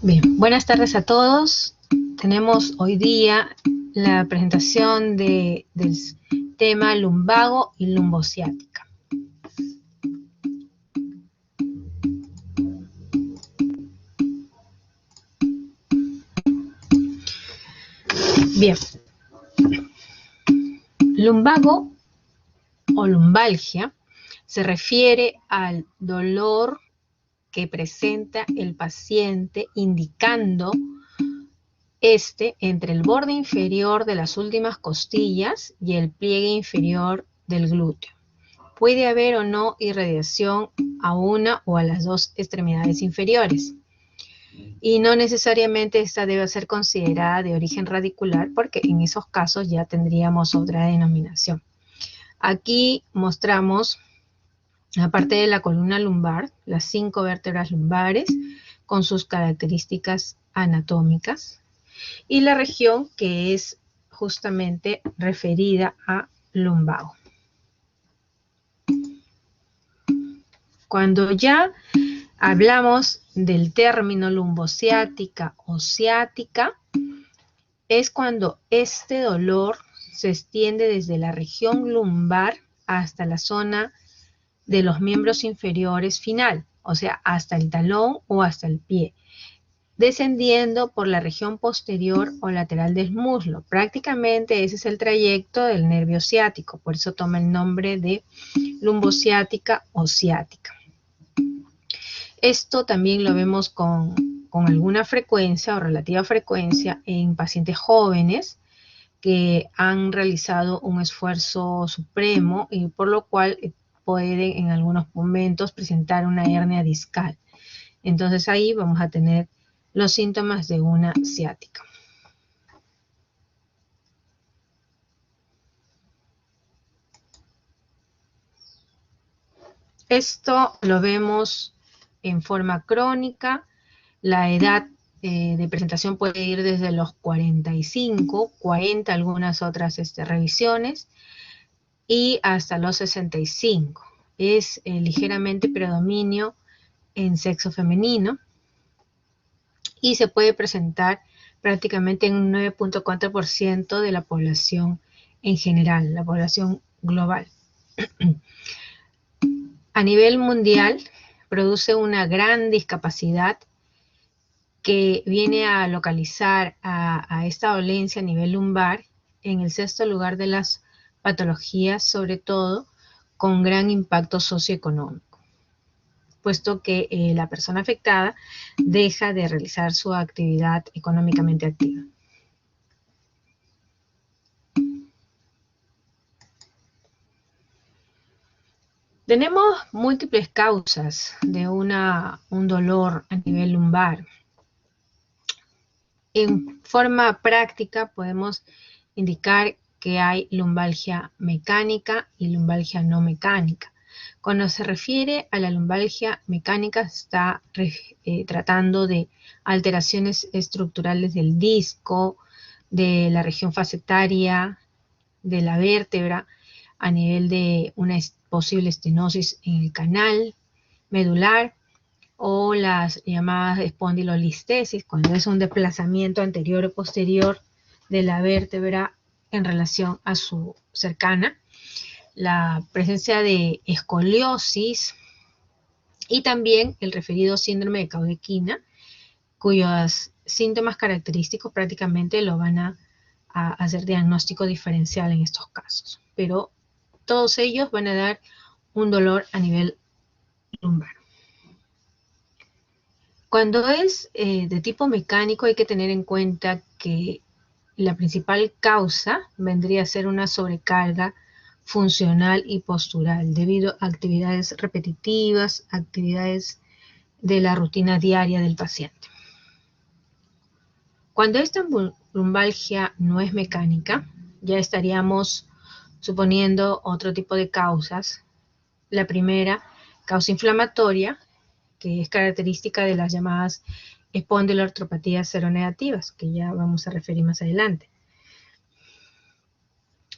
Bien, buenas tardes a todos. Tenemos hoy día la presentación del tema lumbago y lumbociática. Bien, lumbago o lumbalgia se refiere al dolor que presenta el paciente indicando entre el borde inferior de las últimas costillas y el pliegue inferior del glúteo. Puede haber o no irradiación a una o a las dos extremidades inferiores. Y no necesariamente esta debe ser considerada de origen radicular porque en esos casos ya tendríamos otra denominación. Aquí mostramos, aparte de la columna lumbar, las 5 vértebras lumbares con sus características anatómicas y la región que es justamente referida a lumbago. Cuando ya hablamos del término lumbociática o ciática, es cuando este dolor se extiende desde la región lumbar hasta la zona de los miembros inferiores final, o sea, hasta el talón o hasta el pie, descendiendo por la región posterior o lateral del muslo. Prácticamente ese es el trayecto del nervio ciático, por eso toma el nombre de lumbociática o ciática. Esto también lo vemos con alguna frecuencia o relativa frecuencia en pacientes jóvenes que han realizado un esfuerzo supremo y por lo cual pueden en algunos momentos presentar una hernia discal. Entonces ahí vamos a tener los síntomas de una ciática. Esto lo vemos en forma crónica. La edad de presentación puede ir desde los 45, 40, algunas otras revisiones, y hasta los 65. Es ligeramente predominio en sexo femenino y se puede presentar prácticamente en un 9.4% de la población en general, la población global. A nivel mundial, produce una gran discapacidad que viene a localizar a esta dolencia a nivel lumbar en el 6º lugar de las patologías, sobre todo con gran impacto socioeconómico, puesto que la persona afectada deja de realizar su actividad económicamente activa. Tenemos múltiples causas de un dolor a nivel lumbar. En forma práctica podemos indicar que hay lumbalgia mecánica y lumbalgia no mecánica. Cuando se refiere a la lumbalgia mecánica, está tratando de alteraciones estructurales del disco, de la región facetaria, de la vértebra, a nivel de una posible estenosis en el canal medular, o las llamadas espondilolistesis, cuando es un desplazamiento anterior o posterior de la vértebra en relación a su cercana, la presencia de escoliosis y también el referido síndrome de Caudequina, cuyos síntomas característicos prácticamente lo van a hacer diagnóstico diferencial en estos casos, pero todos ellos van a dar un dolor a nivel lumbar. Cuando es de tipo mecánico hay que tener en cuenta que la principal causa vendría a ser una sobrecarga funcional y postural debido a actividades repetitivas, actividades de la rutina diaria del paciente. Cuando esta lumbalgia no es mecánica, ya estaríamos suponiendo otro tipo de causas. La primera, causa inflamatoria, que es característica de las llamadas espondiloartropatías seronegativas, que ya vamos a referir más adelante.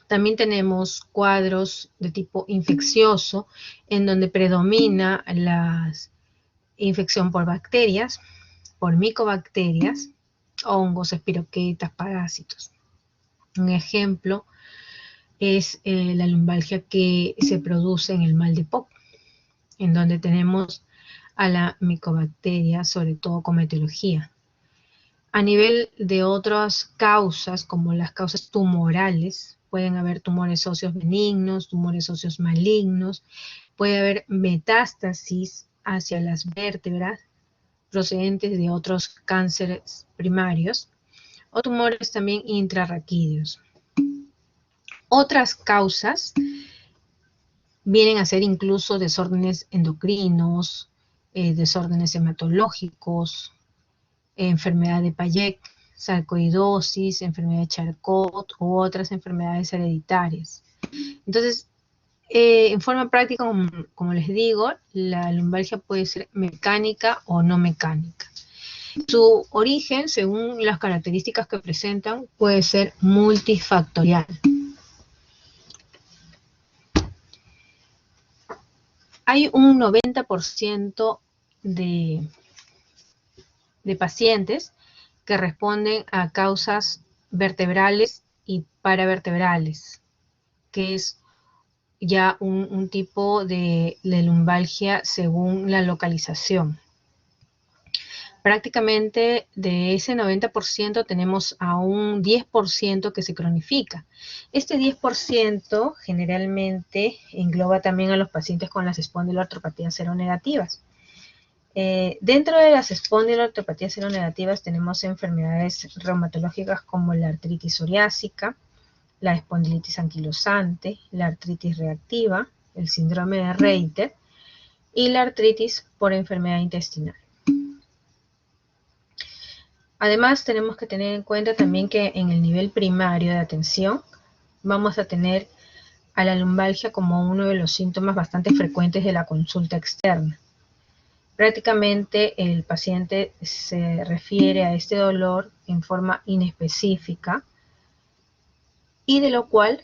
También tenemos cuadros de tipo infeccioso, en donde predomina la infección por bacterias. por micobacterias, hongos, espiroquetas, parásitos. Un ejemplo es la lumbalgia que se produce en el mal de Pope, en donde tenemos a la micobacteria, sobre todo como etiología. A nivel de otras causas, como las causas tumorales, pueden haber tumores óseos benignos, tumores óseos malignos, puede haber metástasis hacia las vértebras procedentes de otros cánceres primarios o tumores también intrarraquídeos. Otras causas vienen a ser incluso desórdenes endocrinos, desórdenes hematológicos, enfermedad de Payet, sarcoidosis, enfermedad de Charcot u otras enfermedades hereditarias. Entonces, en forma práctica, como les digo, la lumbalgia puede ser mecánica o no mecánica. Su origen, según las características que presentan, puede ser multifactorial. Hay un 90% de pacientes que responden a causas vertebrales y paravertebrales, que es ya un tipo de lumbalgia según la localización. Prácticamente de ese 90% tenemos a un 10% que se cronifica. Este 10% generalmente engloba también a los pacientes con las espondiloartropatías seronegativas. Dentro de las espondiloartropatías seronegativas tenemos enfermedades reumatológicas como la artritis psoriásica, la espondilitis anquilosante, la artritis reactiva, el síndrome de Reiter y la artritis por enfermedad intestinal. Además, tenemos que tener en cuenta también que en el nivel primario de atención vamos a tener a la lumbalgia como uno de los síntomas bastante frecuentes de la consulta externa. Prácticamente el paciente se refiere a este dolor en forma inespecífica y de lo cual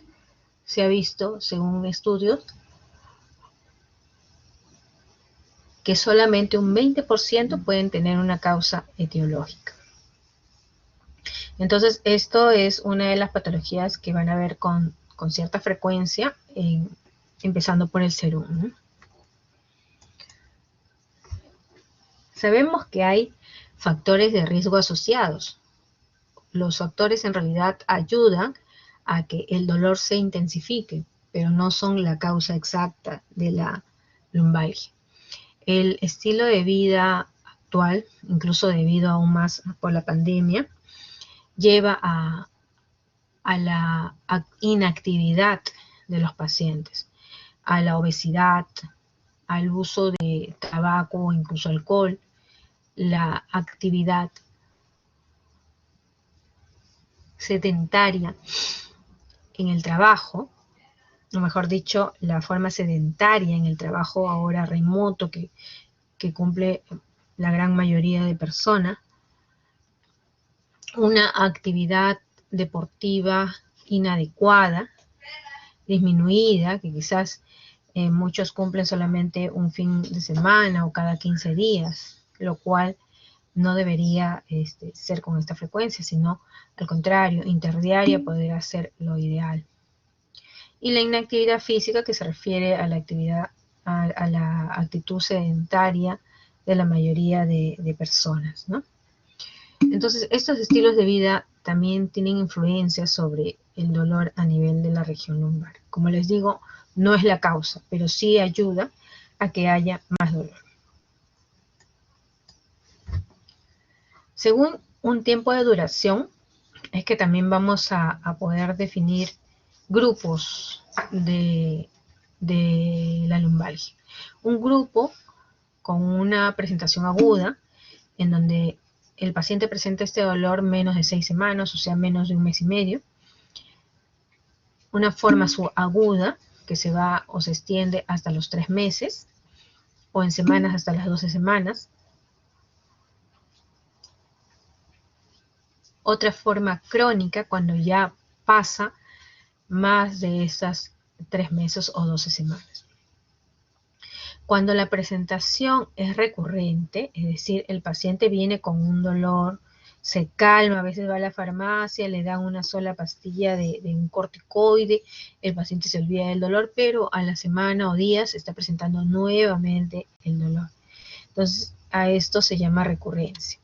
se ha visto, según estudios, que solamente un 20% pueden tener una causa etiológica. Entonces, esto es una de las patologías que van a ver con cierta frecuencia, empezando por el serum, ¿no? Sabemos que hay factores de riesgo asociados. Los factores en realidad ayudan a que el dolor se intensifique, pero no son la causa exacta de la lumbalgia. El estilo de vida actual, incluso debido aún más por la pandemia, lleva a la inactividad de los pacientes, a la obesidad, al uso de tabaco o incluso alcohol, la actividad sedentaria en el trabajo, o mejor dicho, la forma sedentaria en el trabajo ahora remoto que cumple la gran mayoría de personas, una actividad deportiva inadecuada, disminuida, que quizás muchos cumplen solamente un fin de semana o cada 15 días, lo cual no debería ser con esta frecuencia, sino al contrario, interdiaria podría ser lo ideal. Y la inactividad física, que se refiere a la actividad, a la actitud sedentaria de la mayoría de personas, ¿no? Entonces, estos estilos de vida también tienen influencia sobre el dolor a nivel de la región lumbar. Como les digo, no es la causa, pero sí ayuda a que haya más dolor. Según un tiempo de duración, es que también vamos a poder definir grupos de la lumbalgia. Un grupo con una presentación aguda, en donde el paciente presenta este dolor menos de 6 semanas, o sea, menos de un mes y medio. Una forma subaguda, que se va o se extiende hasta los 3 meses, o en semanas hasta las 12 semanas. Otra forma crónica, cuando ya pasa más de esas 3 meses o 12 semanas. Cuando la presentación es recurrente, es decir, el paciente viene con un dolor, se calma, a veces va a la farmacia, le dan una sola pastilla de un corticoide, el paciente se olvida del dolor, pero a la semana o días está presentando nuevamente el dolor. Entonces, a esto se llama recurrencia.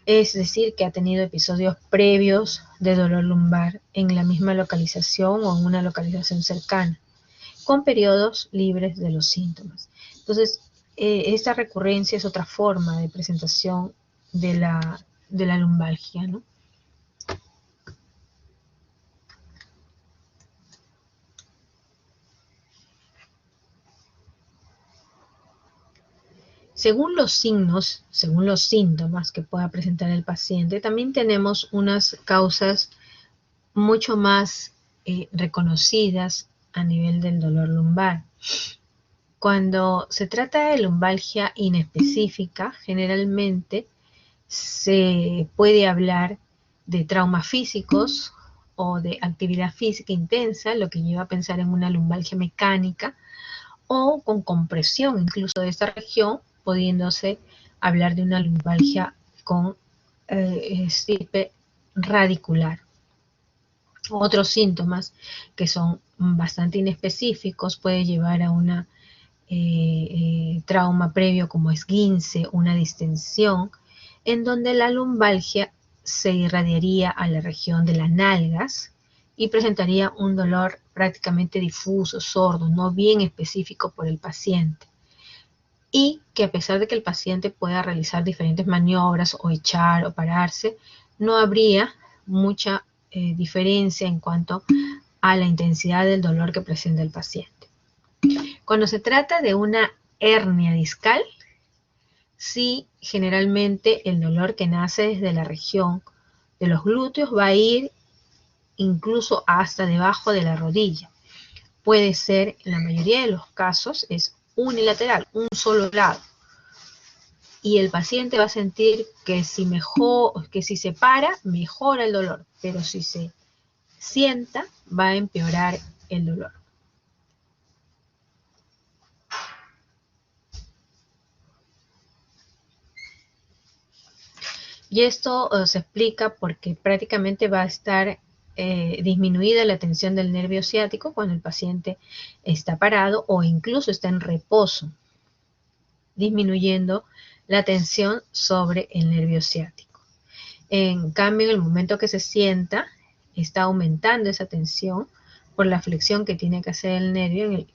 Es decir, que ha tenido episodios previos de dolor lumbar en la misma localización o en una localización cercana, con periodos libres de los síntomas. Entonces, esta recurrencia es otra forma de presentación de la lumbalgia, ¿no? Según los signos, según los síntomas que pueda presentar el paciente, también tenemos unas causas mucho más reconocidas a nivel del dolor lumbar. Cuando se trata de lumbalgia inespecífica, generalmente se puede hablar de traumas físicos o de actividad física intensa, lo que lleva a pensar en una lumbalgia mecánica, o con compresión incluso de esta región, pudiéndose hablar de una lumbalgia con estirpe radicular. Otros síntomas que son bastante inespecíficos puede llevar a una trauma previo como esguince, una distensión, en donde la lumbalgia se irradiaría a la región de las nalgas y presentaría un dolor prácticamente difuso, sordo, no bien específico por el paciente. Y que a pesar de que el paciente pueda realizar diferentes maniobras o echar o pararse, no habría mucha diferencia en cuanto a la intensidad del dolor que presenta el paciente. Cuando se trata de una hernia discal, sí, generalmente el dolor que nace desde la región de los glúteos va a ir incluso hasta debajo de la rodilla. Puede ser, en la mayoría de los casos, es unilateral, un solo lado. Y el paciente va a sentir que si se para, mejora el dolor, pero si se sienta, va a empeorar el dolor. Y esto se explica porque prácticamente va a estar disminuida la tensión del nervio ciático cuando el paciente está parado o incluso está en reposo, disminuyendo la tensión sobre el nervio ciático. En cambio, en el momento que se sienta, está aumentando esa tensión por la flexión que tiene que hacer el nervio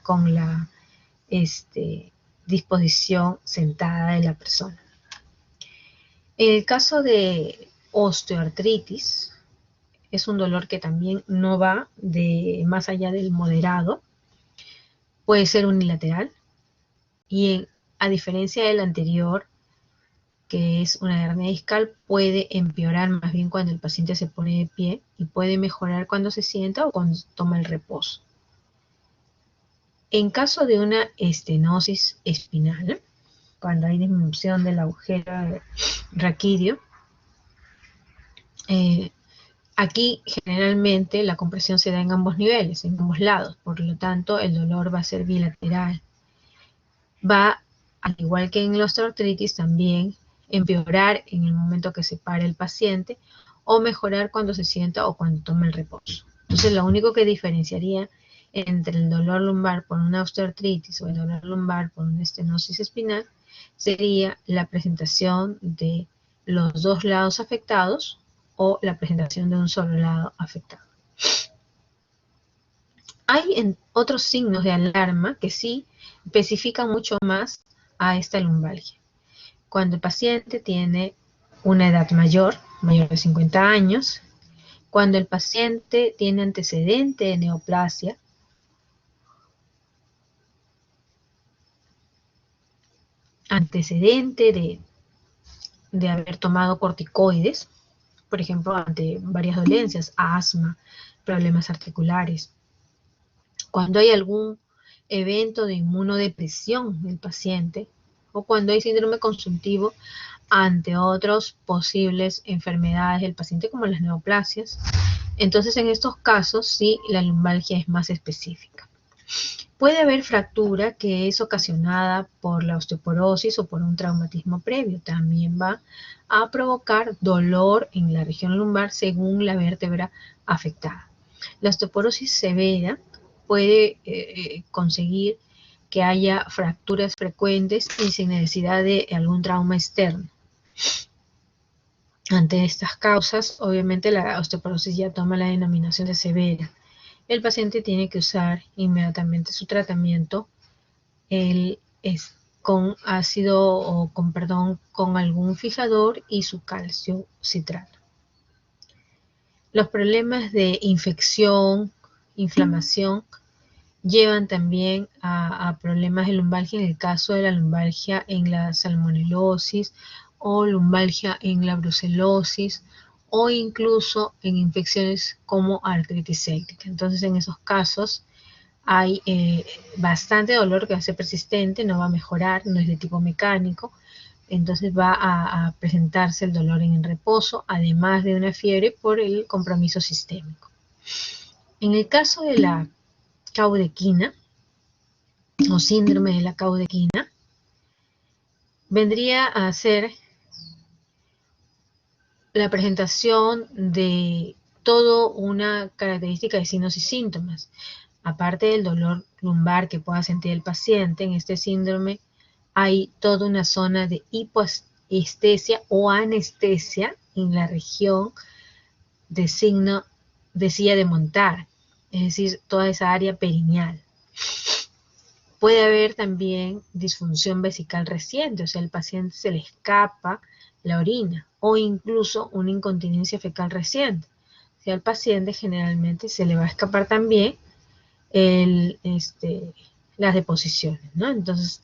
con la disposición sentada de la persona. En el caso de osteoartritis, es un dolor que también no va más allá del moderado, puede ser unilateral y a diferencia del anterior, que es una hernia discal, puede empeorar más bien cuando el paciente se pone de pie y puede mejorar cuando se sienta o cuando toma el reposo. En caso de una estenosis espinal, cuando hay disminución del agujero raquídeo, aquí generalmente la compresión se da en ambos niveles, en ambos lados, por lo tanto el dolor va a ser bilateral. Va, al igual que en la osteoartritis, también empeorar en el momento que se para el paciente o mejorar cuando se sienta o cuando toma el reposo. Entonces lo único que diferenciaría entre el dolor lumbar por una osteoartritis o el dolor lumbar por una estenosis espinal sería la presentación de los dos lados afectados o la presentación de un solo lado afectado. Hay otros signos de alarma que sí especifican mucho más a esta lumbalgia. Cuando el paciente tiene una edad mayor de 50 años, cuando el paciente tiene antecedente de neoplasia, antecedente de haber tomado corticoides, por ejemplo, ante varias dolencias, asma, problemas articulares. Cuando hay algún evento de inmunodepresión del paciente o cuando hay síndrome consultivo ante otras posibles enfermedades del paciente como las neoplasias, entonces en estos casos sí la lumbalgia es más específica. Puede haber fractura que es ocasionada por la osteoporosis o por un traumatismo previo. También va a provocar dolor en la región lumbar según la vértebra afectada. La osteoporosis severa puede conseguir que haya fracturas frecuentes y sin necesidad de algún trauma externo. Ante estas causas, obviamente la osteoporosis ya toma la denominación de severa. El paciente tiene que usar inmediatamente su tratamiento con ácido o con algún fijador y su calcio citrato. Los problemas de infección, inflamación, llevan también a problemas de lumbalgia en el caso de la lumbalgia en la salmonelosis o lumbalgia en la brucelosis o incluso en infecciones como artritis séptica. Entonces, en esos casos hay bastante dolor que va a ser persistente, no va a mejorar, no es de tipo mecánico, entonces va a presentarse el dolor en el reposo, además de una fiebre por el compromiso sistémico. En el caso de la caudequina o síndrome de la caudequina, vendría a ser la presentación de toda una característica de signos y síntomas. Aparte del dolor lumbar que pueda sentir el paciente, en este síndrome hay toda una zona de hipoestesia o anestesia en la región de signo de silla de montar, es decir, toda esa área perineal. Puede haber también disfunción vesical reciente, o sea, al paciente se le escapa la orina o incluso una incontinencia fecal reciente. O sea, al paciente generalmente se le va a escapar también las deposiciones, ¿no? Entonces,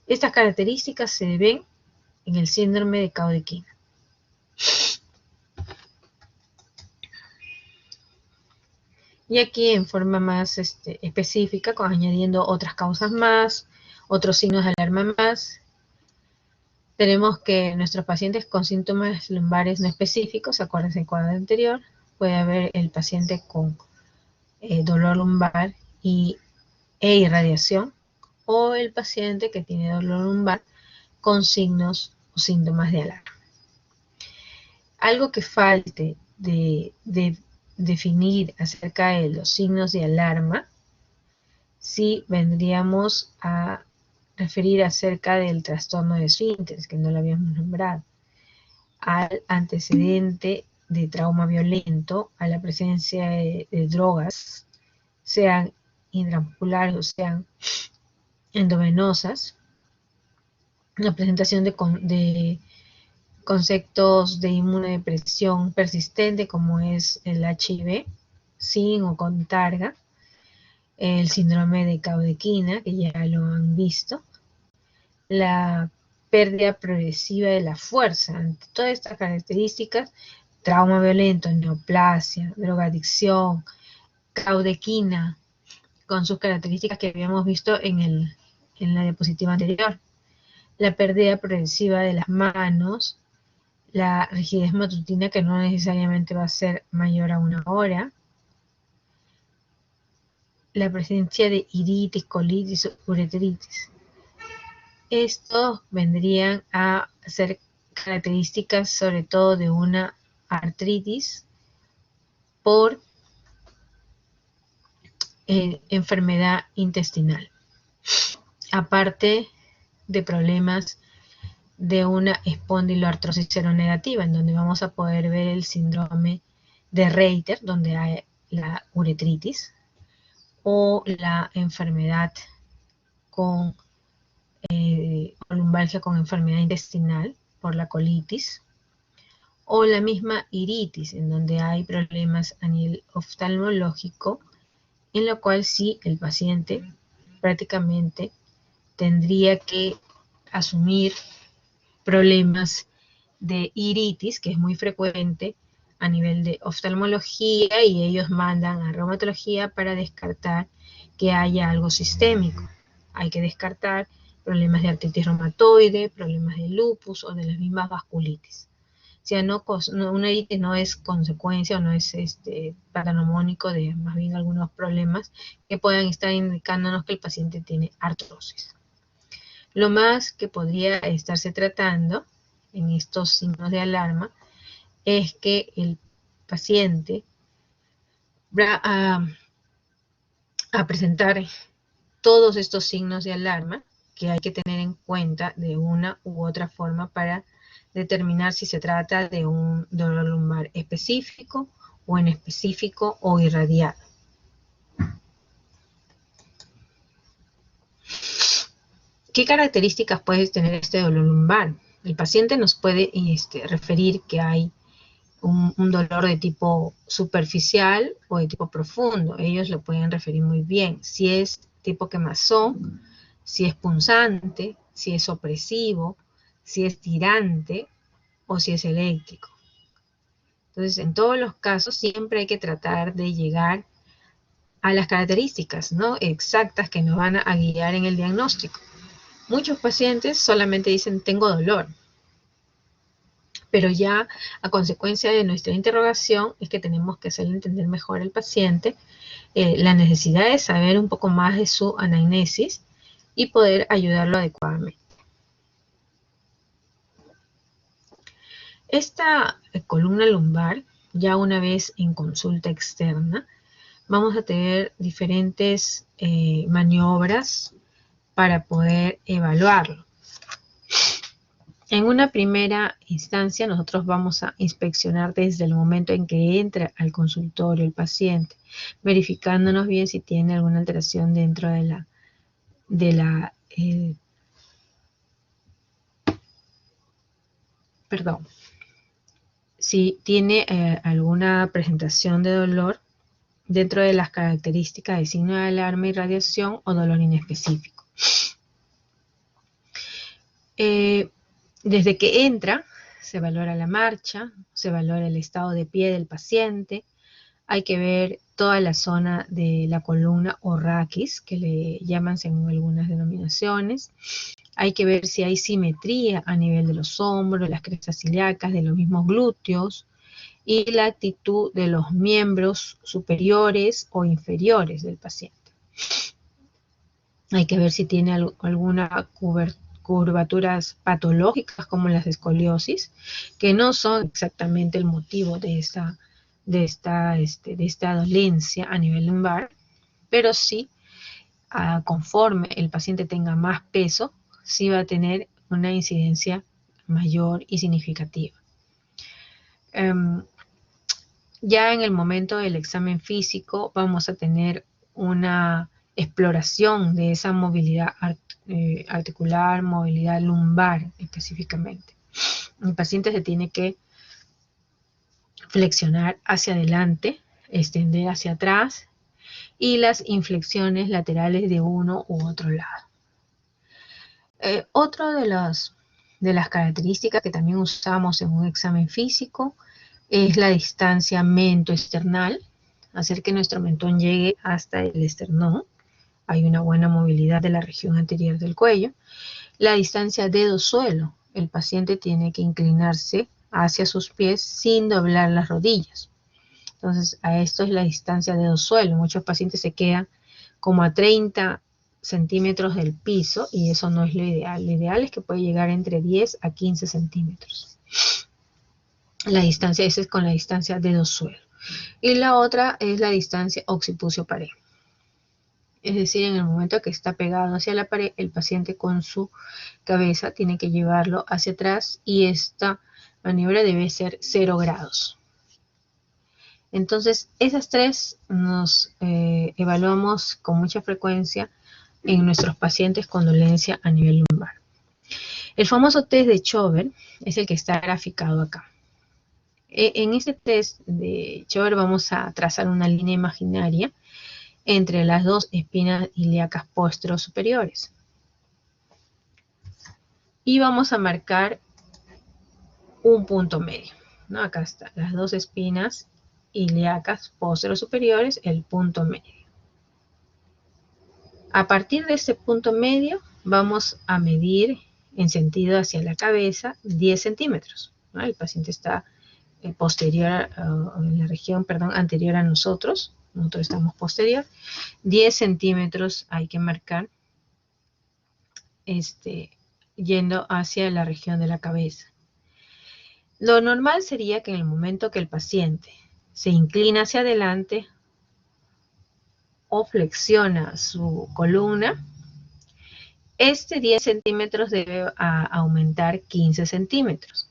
estas características se ven en el síndrome de caudequina. Y aquí en forma más específica, añadiendo otras causas más, otros signos de alarma más, tenemos que nuestros pacientes con síntomas lumbares no específicos, acuérdense del cuadro anterior, puede haber el paciente con dolor lumbar e irradiación, o el paciente que tiene dolor lumbar con signos o síntomas de alarma. Algo que falte de definir acerca de los signos de alarma, sí vendríamos a referir acerca del trastorno de esfínteres, que no lo habíamos nombrado, al antecedente de trauma violento, a la presencia de drogas, sean intramusculares o sean endovenosas, la presentación de conceptos de inmunodepresión persistente como es el HIV, sin o con targa, el síndrome de caudequina, que ya lo han visto, la pérdida progresiva de la fuerza. Ante todas estas características, trauma violento, neoplasia, drogadicción, caudequina, con sus características que habíamos visto en la diapositiva anterior, la pérdida progresiva de las manos, la rigidez matutina que no necesariamente va a ser mayor a 1 hora, la presencia de iritis, colitis o uretritis. Estos vendrían a ser características sobre todo de una artritis por enfermedad intestinal, aparte de problemas de una espondiloartrosis seronegativa, en donde vamos a poder ver el síndrome de Reiter, donde hay la uretritis, o la enfermedad con lumbalgia con enfermedad intestinal por la colitis, o la misma iritis, en donde hay problemas a nivel oftalmológico, en lo cual sí el paciente prácticamente tendría que asumir problemas de iritis, que es muy frecuente a nivel de oftalmología, y ellos mandan a reumatología para descartar que haya algo sistémico. Hay que descartar problemas de artritis reumatoide, problemas de lupus o de las mismas vasculitis. una iritis no es consecuencia o no es patognomónico de más bien algunos problemas que puedan estar indicándonos que el paciente tiene artrosis. Lo más que podría estarse tratando en estos signos de alarma es que el paciente va a presentar todos estos signos de alarma que hay que tener en cuenta de una u otra forma para determinar si se trata de un dolor lumbar específico o inespecífico o irradiado. ¿Qué características puede tener este dolor lumbar? El paciente nos puede referir que hay un dolor de tipo superficial o de tipo profundo. Ellos lo pueden referir muy bien. Si es tipo quemazón, si es punzante, si es opresivo, si es tirante o si es eléctrico. Entonces, en todos los casos siempre hay que tratar de llegar a las características, ¿no?, exactas que nos van a guiar en el diagnóstico. Muchos pacientes solamente dicen tengo dolor, pero ya a consecuencia de nuestra interrogación es que tenemos que hacerle entender mejor al paciente la necesidad de saber un poco más de su anamnesis y poder ayudarlo adecuadamente. Esta columna lumbar, ya una vez en consulta externa, vamos a tener diferentes maniobras para poder evaluarlo. En una primera instancia, nosotros vamos a inspeccionar desde el momento en que entra al consultorio el paciente, verificándonos bien si tiene alguna alteración dentro si tiene alguna presentación de dolor dentro de las características de signo de alarma, irradiación o dolor inespecífico. Desde que entra, se valora la marcha, se valora el estado de pie del paciente, hay que ver toda la zona de la columna o raquis, que le llaman según algunas denominaciones. Hay que ver si hay simetría a nivel de los hombros, las crestas ilíacas, de los mismos glúteos, y la actitud de los miembros superiores o inferiores del paciente. Hay que ver si tiene alguna curvaturas patológicas como las escoliosis, que no son exactamente el motivo de esta dolencia a nivel lumbar, pero sí, conforme el paciente tenga más peso, sí va a tener una incidencia mayor y significativa. Ya en el momento del examen físico vamos a tener una exploración de esa movilidad articular, movilidad lumbar específicamente. El paciente se tiene que flexionar hacia adelante, extender hacia atrás y las inflexiones laterales de uno u otro lado. Otro de las características que también usamos en un examen físico es la distancia mento-esternal, hacer que nuestro mentón llegue hasta el esternón. Hay una buena movilidad de la región anterior del cuello. La distancia dedo-suelo, el paciente tiene que inclinarse hacia sus pies sin doblar las rodillas. Entonces, a esto es la distancia dedo-suelo. Muchos pacientes se quedan como a 30 centímetros del piso y eso no es lo ideal. Lo ideal es que puede llegar entre 10 a 15 centímetros. La distancia, esa es con la distancia dedo-suelo. Y la otra es la distancia occipucio-pared. Es decir, en el momento que está pegado hacia la pared, el paciente con su cabeza tiene que llevarlo hacia atrás y esta maniobra debe ser 0 grados. Entonces, esas tres nos evaluamos con mucha frecuencia en nuestros pacientes con dolencia a nivel lumbar. El famoso test de Chover es el que está graficado acá. En este test de Chover vamos a trazar una línea imaginaria entre las dos espinas ilíacas posteriores. Y vamos a marcar un punto medio, ¿no? Acá están las dos espinas ilíacas posteriores, el punto medio. A partir de este punto medio vamos a medir en sentido hacia la cabeza 10 centímetros. ¿no? El paciente está posterior, en la región, perdón, anterior a nosotros estamos posterior, 10 centímetros hay que marcar, yendo hacia la región de la cabeza. Lo normal sería que en el momento que el paciente se inclina hacia adelante o flexiona su columna, 10 centímetros debe aumentar 15 centímetros.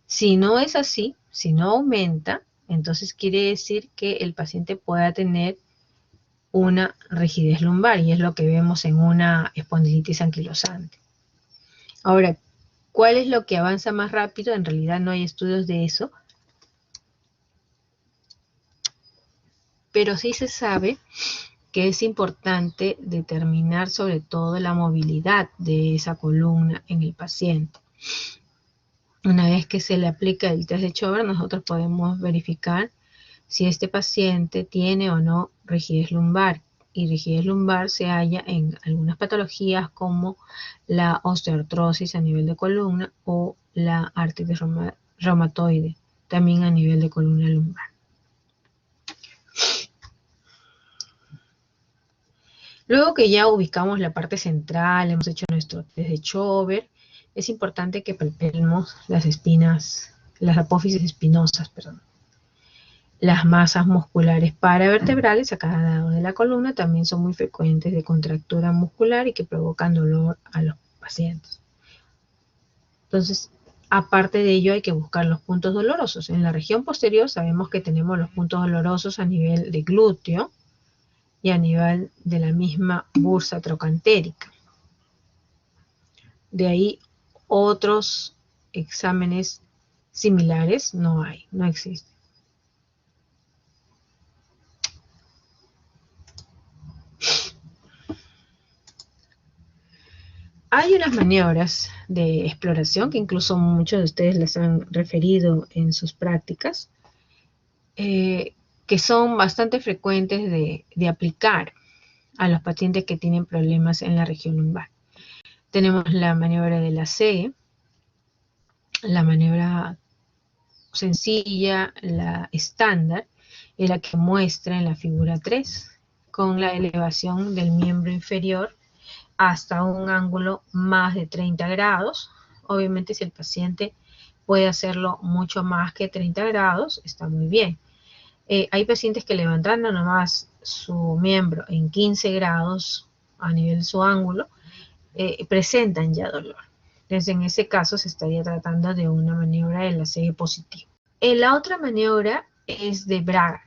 Si no es así, si no aumenta, entonces quiere decir que el paciente pueda tener una rigidez lumbar, y es lo que vemos en una espondilitis anquilosante. Ahora, ¿cuál es lo que avanza más rápido? En realidad no hay estudios de eso, pero sí se sabe que es importante determinar sobre todo la movilidad de esa columna en el paciente. Una vez que se le aplica el test de Chover, nosotros podemos verificar si este paciente tiene o no rigidez lumbar. Y rigidez lumbar se halla en algunas patologías como la osteoartrosis a nivel de columna o la artritis reumatoide, también a nivel de columna lumbar. Luego que ya ubicamos la parte central, hemos hecho nuestro test de Chover, es importante que palpemos las espinas, las apófisis espinosas, perdón. Las masas musculares paravertebrales a cada lado de la columna también son muy frecuentes de contractura muscular y que provocan dolor a los pacientes. Entonces, aparte de ello, hay que buscar los puntos dolorosos. En la región posterior sabemos que tenemos los puntos dolorosos a nivel de glúteo y a nivel de la misma bursa trocantérica. De ahí otros exámenes similares no hay, no existen. Hay unas maniobras de exploración que incluso muchos de ustedes les han referido en sus prácticas, que son bastante frecuentes de aplicar a los pacientes que tienen problemas en la región lumbar. Tenemos la maniobra de la C, la maniobra sencilla, la estándar, y la que muestra en la figura 3, con la elevación del miembro inferior hasta un ángulo más de 30 grados. Obviamente si el paciente puede hacerlo mucho más que 30 grados, está muy bien. Hay pacientes que levantando nomás su miembro en 15 grados a nivel de su ángulo, presentan ya dolor. Entonces en ese caso se estaría tratando de una maniobra de la CE positivo. La otra maniobra es de Braga.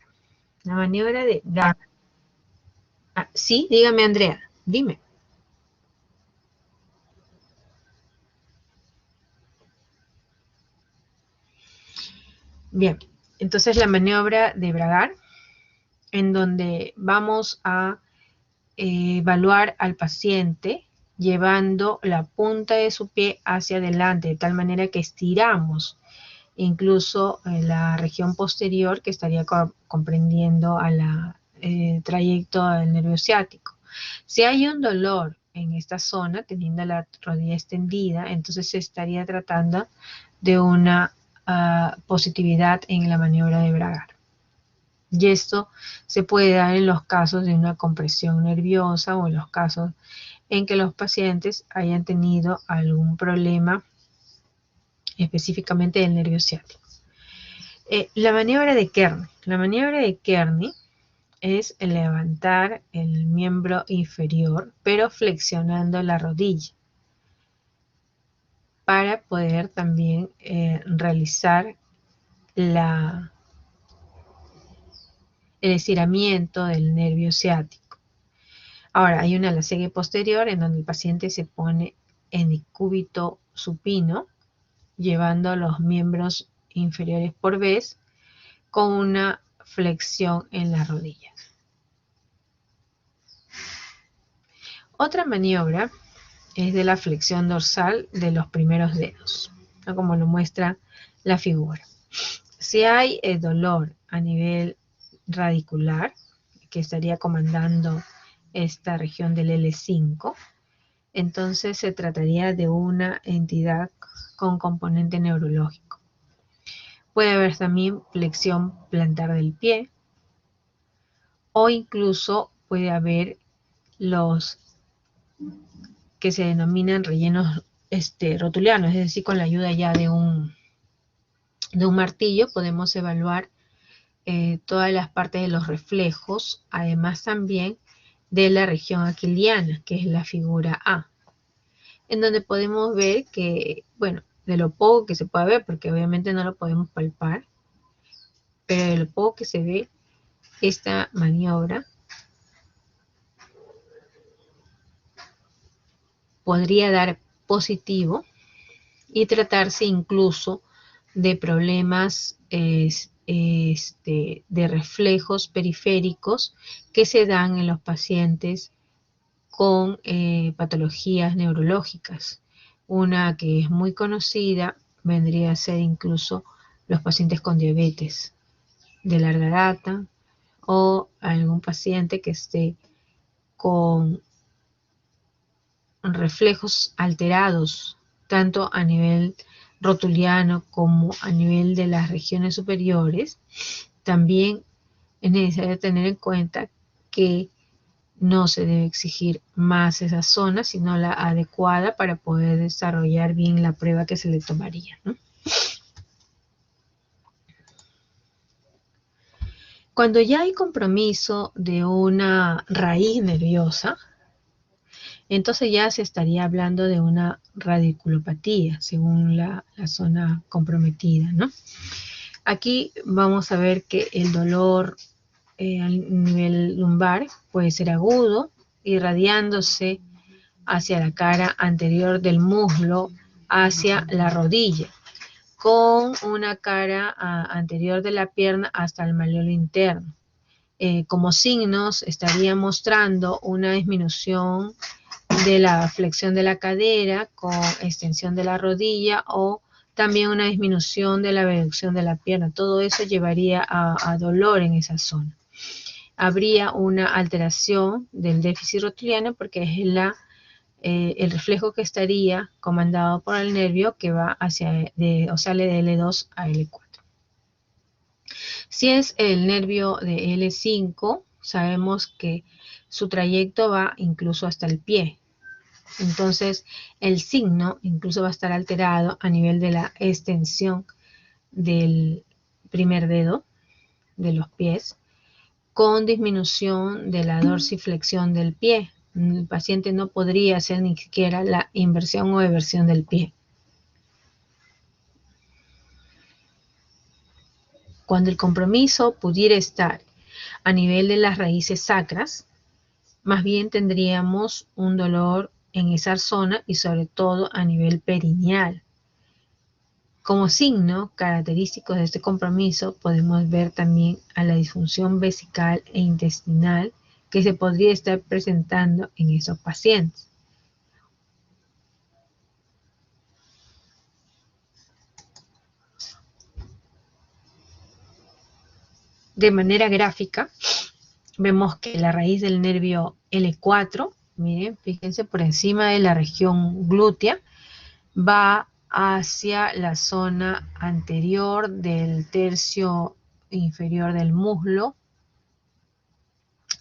La maniobra de Braga. Sí, dígame Andrea, dime. Bien, entonces la maniobra de Braga, en donde vamos a evaluar al paciente llevando la punta de su pie hacia adelante, de tal manera que estiramos incluso la región posterior que estaría comprendiendo a la trayecto del nervio ciático. Si hay un dolor en esta zona, teniendo la rodilla extendida, entonces se estaría tratando de una positividad en la maniobra de Braga. Y esto se puede dar en los casos de una compresión nerviosa o en los casos en que los pacientes hayan tenido algún problema específicamente del nervio ciático. La maniobra de Kearney. La maniobra de Kearney es levantar el miembro inferior, pero flexionando la rodilla, para poder también realizar el estiramiento del nervio ciático. Ahora, hay una lacegue posterior en donde el paciente se pone en decúbito supino, llevando los miembros inferiores por vez con una flexión en las rodillas. Otra maniobra es de la flexión dorsal de los primeros dedos, ¿no? Como lo muestra la figura. Si hay dolor a nivel radicular, que estaría comandando esta región del L5, entonces se trataría de una entidad con componente neurológico. Puede haber también flexión plantar del pie, o incluso puede haber los que se denominan rellenos rotulianos, es decir, con la ayuda ya de un martillo podemos evaluar todas las partes de los reflejos, además también de la región aquiliana, que es la figura A, en donde podemos ver que, bueno, de lo poco que se puede ver, porque obviamente no lo podemos palpar, pero de lo poco que se ve, esta maniobra podría dar positivo y tratarse incluso de problemas de reflejos periféricos que se dan en los pacientes con patologías neurológicas. Una que es muy conocida vendría a ser incluso los pacientes con diabetes de larga data o algún paciente que esté con reflejos alterados, tanto a nivel rotuliano como a nivel de las regiones superiores. También es necesario tener en cuenta que no se debe exigir más esa zona, sino la adecuada para poder desarrollar bien la prueba que se le tomaría, ¿no? Cuando ya hay compromiso de una raíz nerviosa, entonces ya se estaría hablando de una radiculopatía, según la zona comprometida, ¿no? Aquí vamos a ver que el dolor a nivel lumbar puede ser agudo, irradiándose hacia la cara anterior del muslo, hacia la rodilla, con una cara anterior de la pierna hasta el malleolo interno. Como signos estaría mostrando una disminución de la flexión de la cadera con extensión de la rodilla o también una disminución de la abducción de la pierna. Todo eso llevaría a dolor en esa zona. Habría una alteración del déficit rotuliano porque es el reflejo que estaría comandado por el nervio que va o sale de L2 a L4. Si es el nervio de L5, sabemos que su trayecto va incluso hasta el pie. Entonces, el signo incluso va a estar alterado a nivel de la extensión del primer dedo de los pies, con disminución de la dorsiflexión del pie. El paciente no podría hacer ni siquiera la inversión o eversión del pie. Cuando el compromiso pudiera estar a nivel de las raíces sacras, más bien tendríamos un dolor en esa zona y sobre todo a nivel perineal. Como signo característico de este compromiso podemos ver también a la disfunción vesical e intestinal que se podría estar presentando en esos pacientes. De manera gráfica, vemos que la raíz del nervio L4, miren, fíjense, por encima de la región glútea, va hacia la zona anterior del tercio inferior del muslo,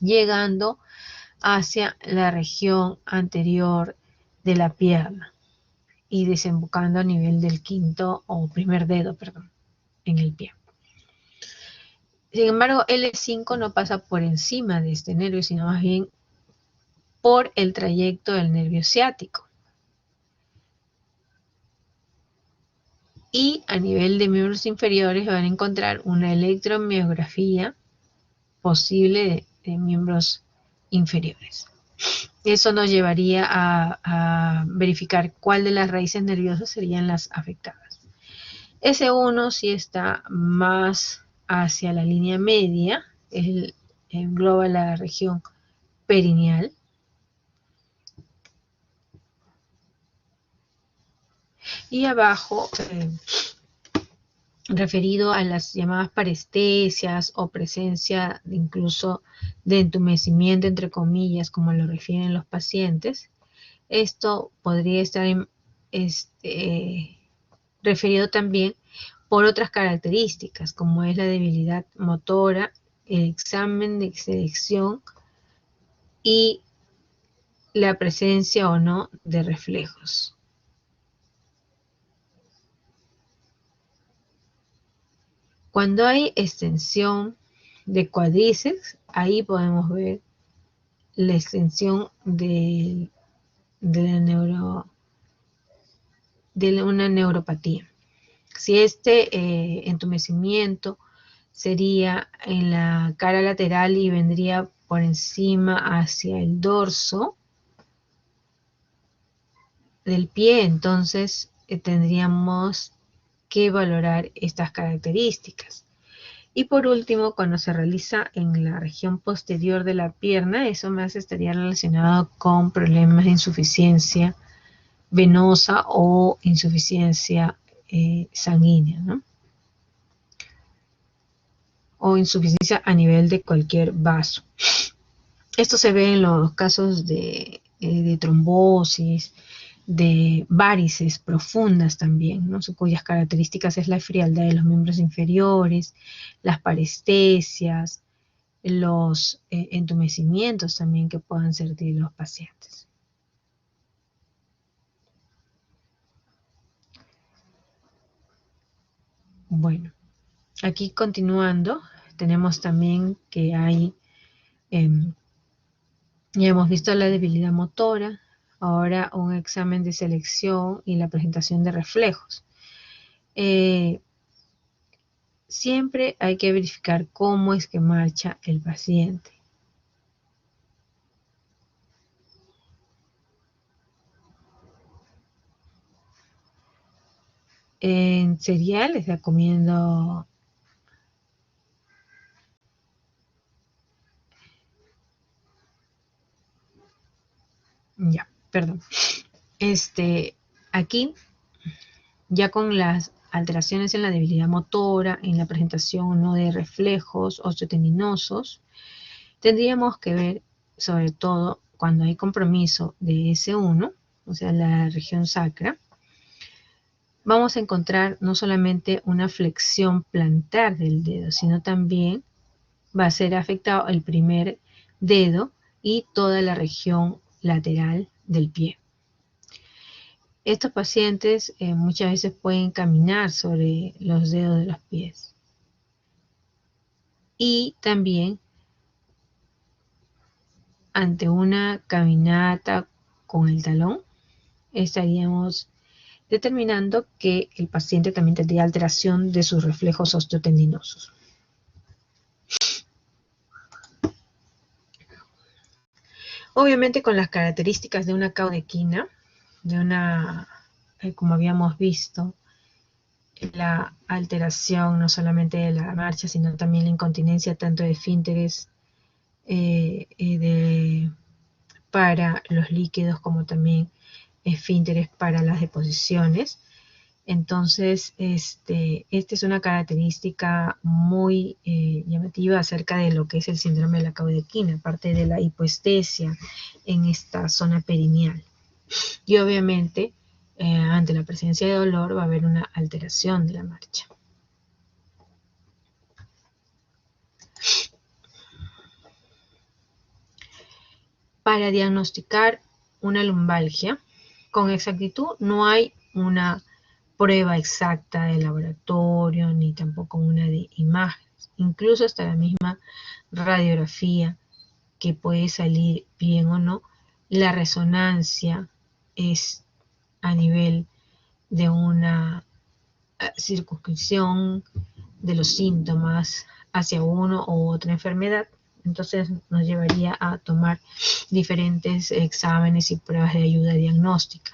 llegando hacia la región anterior de la pierna y desembocando a nivel del quinto o primer dedo, perdón, en el pie. Sin embargo, L5 no pasa por encima de este nervio, sino más bien por el trayecto del nervio ciático. Y a nivel de miembros inferiores van a encontrar una electromiografía posible de miembros inferiores. Eso nos llevaría a verificar cuál de las raíces nerviosas serían las afectadas. S1 sí está más hacia la línea media, engloba la región perineal. Y abajo, referido a las llamadas parestesias o presencia incluso de entumecimiento, entre comillas, como lo refieren los pacientes, Esto podría estar referido también por otras características, como es la debilidad motora, el examen de selección y la presencia o no de reflejos. Cuando hay extensión de cuádriceps, ahí podemos ver la extensión de una neuropatía. Si este entumecimiento sería en la cara lateral y vendría por encima hacia el dorso del pie, entonces tendríamos que valorar estas características. Y por último, cuando se realiza en la región posterior de la pierna, eso más estaría relacionado con problemas de insuficiencia venosa o insuficiencia sanguínea, ¿no? O insuficiencia a nivel de cualquier vaso. Esto se ve en los casos de trombosis, de varices profundas también, ¿no? Cuyas características es la frialdad de los miembros inferiores, las parestesias, los entumecimientos también que puedan sentir los pacientes. Bueno, aquí continuando, tenemos también que hay, ya hemos visto la debilidad motora, ahora un examen de selección y la presentación de reflejos. Siempre hay que verificar cómo es que marcha el paciente. En cereales recomiendo aquí ya con las alteraciones en la debilidad motora, en la presentación no de reflejos osteotendinosos, tendríamos que ver sobre todo cuando hay compromiso de S1, o sea la región sacra, vamos a encontrar no solamente una flexión plantar del dedo, sino también va a ser afectado el primer dedo y toda la región lateral del pie. Estos pacientes muchas veces pueden caminar sobre los dedos de los pies. Y también ante una caminata con el talón, estaríamos determinando que el paciente también tendría alteración de sus reflejos osteotendinosos. Obviamente con las características de una caudequina, de una, como habíamos visto, la alteración no solamente de la marcha, sino también la incontinencia tanto de esfínteres para los líquidos como también esfínteres para las deposiciones. Entonces, esta es una característica muy llamativa acerca de lo que es el síndrome de la caudequina, aparte de la hipoestesia en esta zona perineal. Y obviamente, ante la presencia de dolor va a haber una alteración de la marcha. Para diagnosticar una lumbalgia, con exactitud no hay una prueba exacta de laboratorio, ni tampoco una de imágenes. Incluso hasta la misma radiografía, que puede salir bien o no, la resonancia es a nivel de una circunscripción de los síntomas hacia uno u otra enfermedad. Entonces nos llevaría a tomar diferentes exámenes y pruebas de ayuda diagnóstica.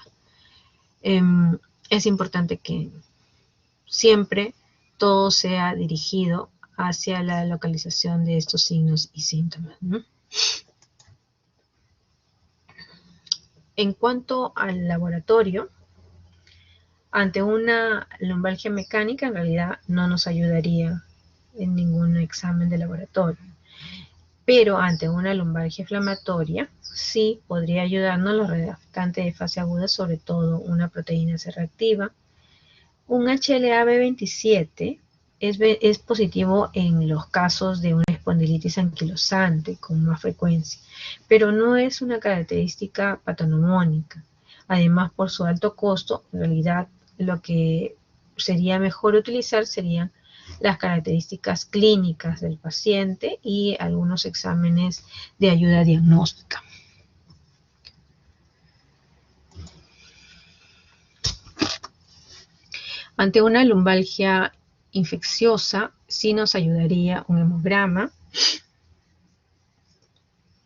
Es importante que siempre todo sea dirigido hacia la localización de estos signos y síntomas, ¿no? En cuanto al laboratorio, ante una lumbalgia mecánica, en realidad no nos ayudaría en ningún examen de laboratorio. Pero ante una lumbalgia inflamatoria, sí podría ayudarnos los redactantes de fase aguda, sobre todo una proteína C reactiva. Un HLA-B27 es positivo en los casos de una espondilitis anquilosante con más frecuencia, pero no es una característica patognomónica. Además, por su alto costo, en realidad lo que sería mejor utilizar serían las características clínicas del paciente y algunos exámenes de ayuda diagnóstica. Ante una lumbalgia infecciosa, sí nos ayudaría un hemograma,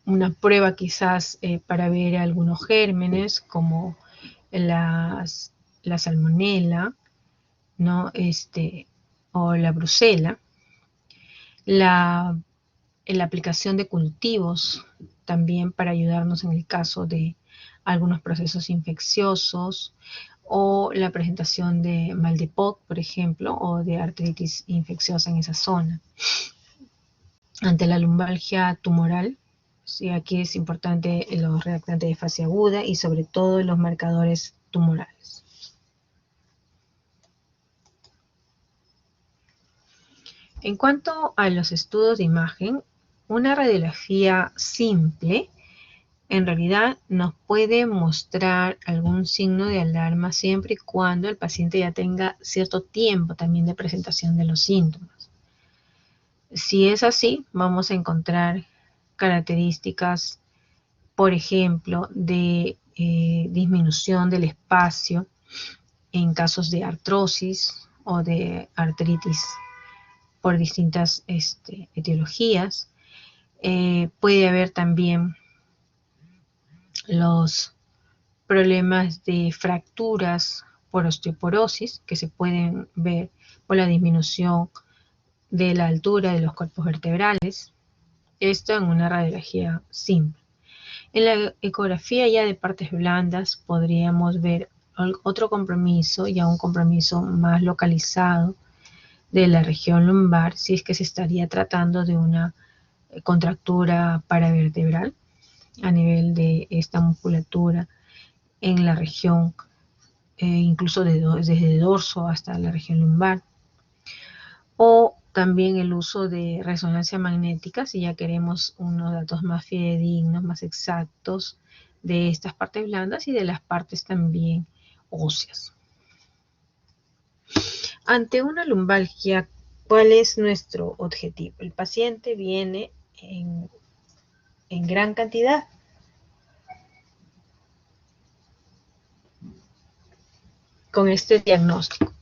una prueba quizás para ver algunos gérmenes como la salmonela, ¿no? O la brucela. La aplicación de cultivos también para ayudarnos en el caso de algunos procesos infecciosos, o la presentación de mal de Poc, por ejemplo, o de artritis infecciosa en esa zona. Ante la lumbalgia tumoral, sí, aquí es importante los redactantes de fase aguda y sobre todo los marcadores tumorales. En cuanto a los estudios de imagen, una radiografía simple en realidad nos puede mostrar algún signo de alarma siempre y cuando el paciente ya tenga cierto tiempo también de presentación de los síntomas. Si es así, vamos a encontrar características, por ejemplo, de disminución del espacio en casos de artrosis o de artritis por distintas etiologías. Puede haber también los problemas de fracturas por osteoporosis que se pueden ver por la disminución de la altura de los cuerpos vertebrales. Esto en una radiografía simple. En la ecografía ya de partes blandas podríamos ver otro compromiso, ya un compromiso más localizado de la región lumbar, si es que se estaría tratando de una contractura paravertebral a nivel de esta musculatura en la región, incluso desde el dorso hasta la región lumbar. O también el uso de resonancia magnética, si ya queremos unos datos más fidedignos, más exactos de estas partes blandas y de las partes también óseas. Ante una lumbalgia, ¿cuál es nuestro objetivo? El paciente viene en gran cantidad. Con este diagnóstico,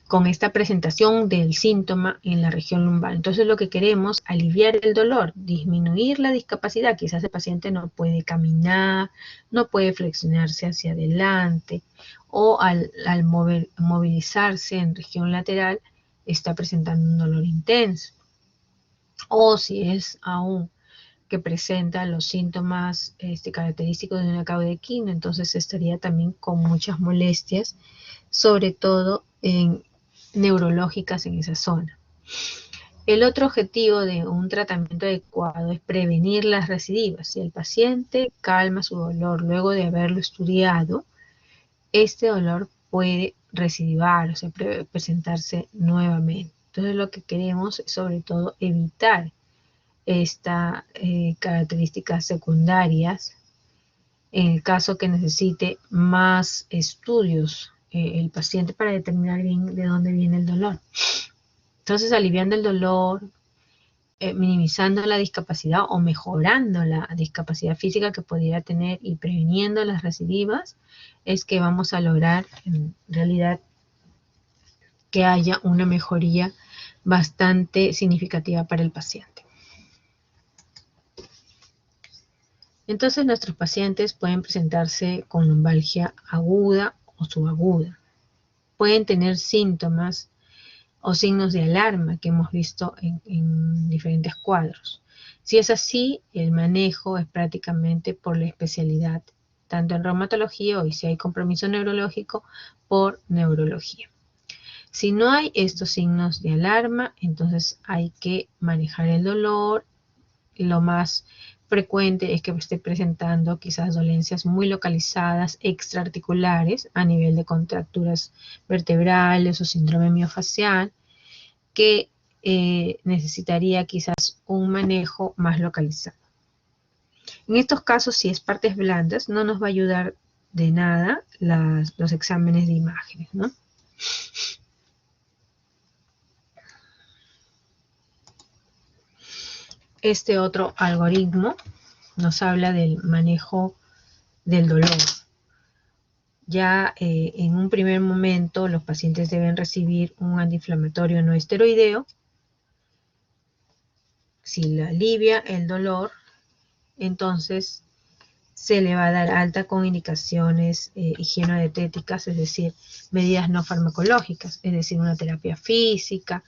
con esta presentación del síntoma en la región lumbar. Entonces lo que queremos, aliviar el dolor, disminuir la discapacidad. Quizás el paciente no puede caminar, no puede flexionarse hacia adelante, o al movilizarse en región lateral está presentando un dolor intenso. O si es aún que presenta los síntomas característicos de una caudequina, entonces estaría también con muchas molestias, sobre todo neurológicas en esa zona. El otro objetivo de un tratamiento adecuado es prevenir las recidivas. Si el paciente calma su dolor luego de haberlo estudiado, este dolor puede recidivar, o sea, presentarse nuevamente. Entonces lo que queremos es sobre todo evitar estas características secundarias en el caso que necesite más estudios el paciente para determinar bien de dónde viene el dolor. Entonces, aliviando el dolor, minimizando la discapacidad o mejorando la discapacidad física que pudiera tener y previniendo las recidivas, es que vamos a lograr en realidad que haya una mejoría bastante significativa para el paciente. Entonces nuestros pacientes pueden presentarse con lumbalgia aguda o subaguda. Pueden tener síntomas o signos de alarma que hemos visto en diferentes cuadros. Si es así, el manejo es prácticamente por la especialidad, tanto en reumatología o si hay compromiso neurológico, por neurología. Si no hay estos signos de alarma, entonces hay que manejar el dolor lo más frecuente es que esté presentando quizás dolencias muy localizadas, extraarticulares, a nivel de contracturas vertebrales o síndrome miofacial, que necesitaría quizás un manejo más localizado. En estos casos, si es partes blandas, no nos va a ayudar de nada los exámenes de imágenes, ¿no? Este otro algoritmo nos habla del manejo del dolor. Ya en un primer momento los pacientes deben recibir un antiinflamatorio no esteroideo. Si le alivia el dolor, entonces se le va a dar alta con indicaciones higienodietéticas, es decir, medidas no farmacológicas, es decir, una terapia física,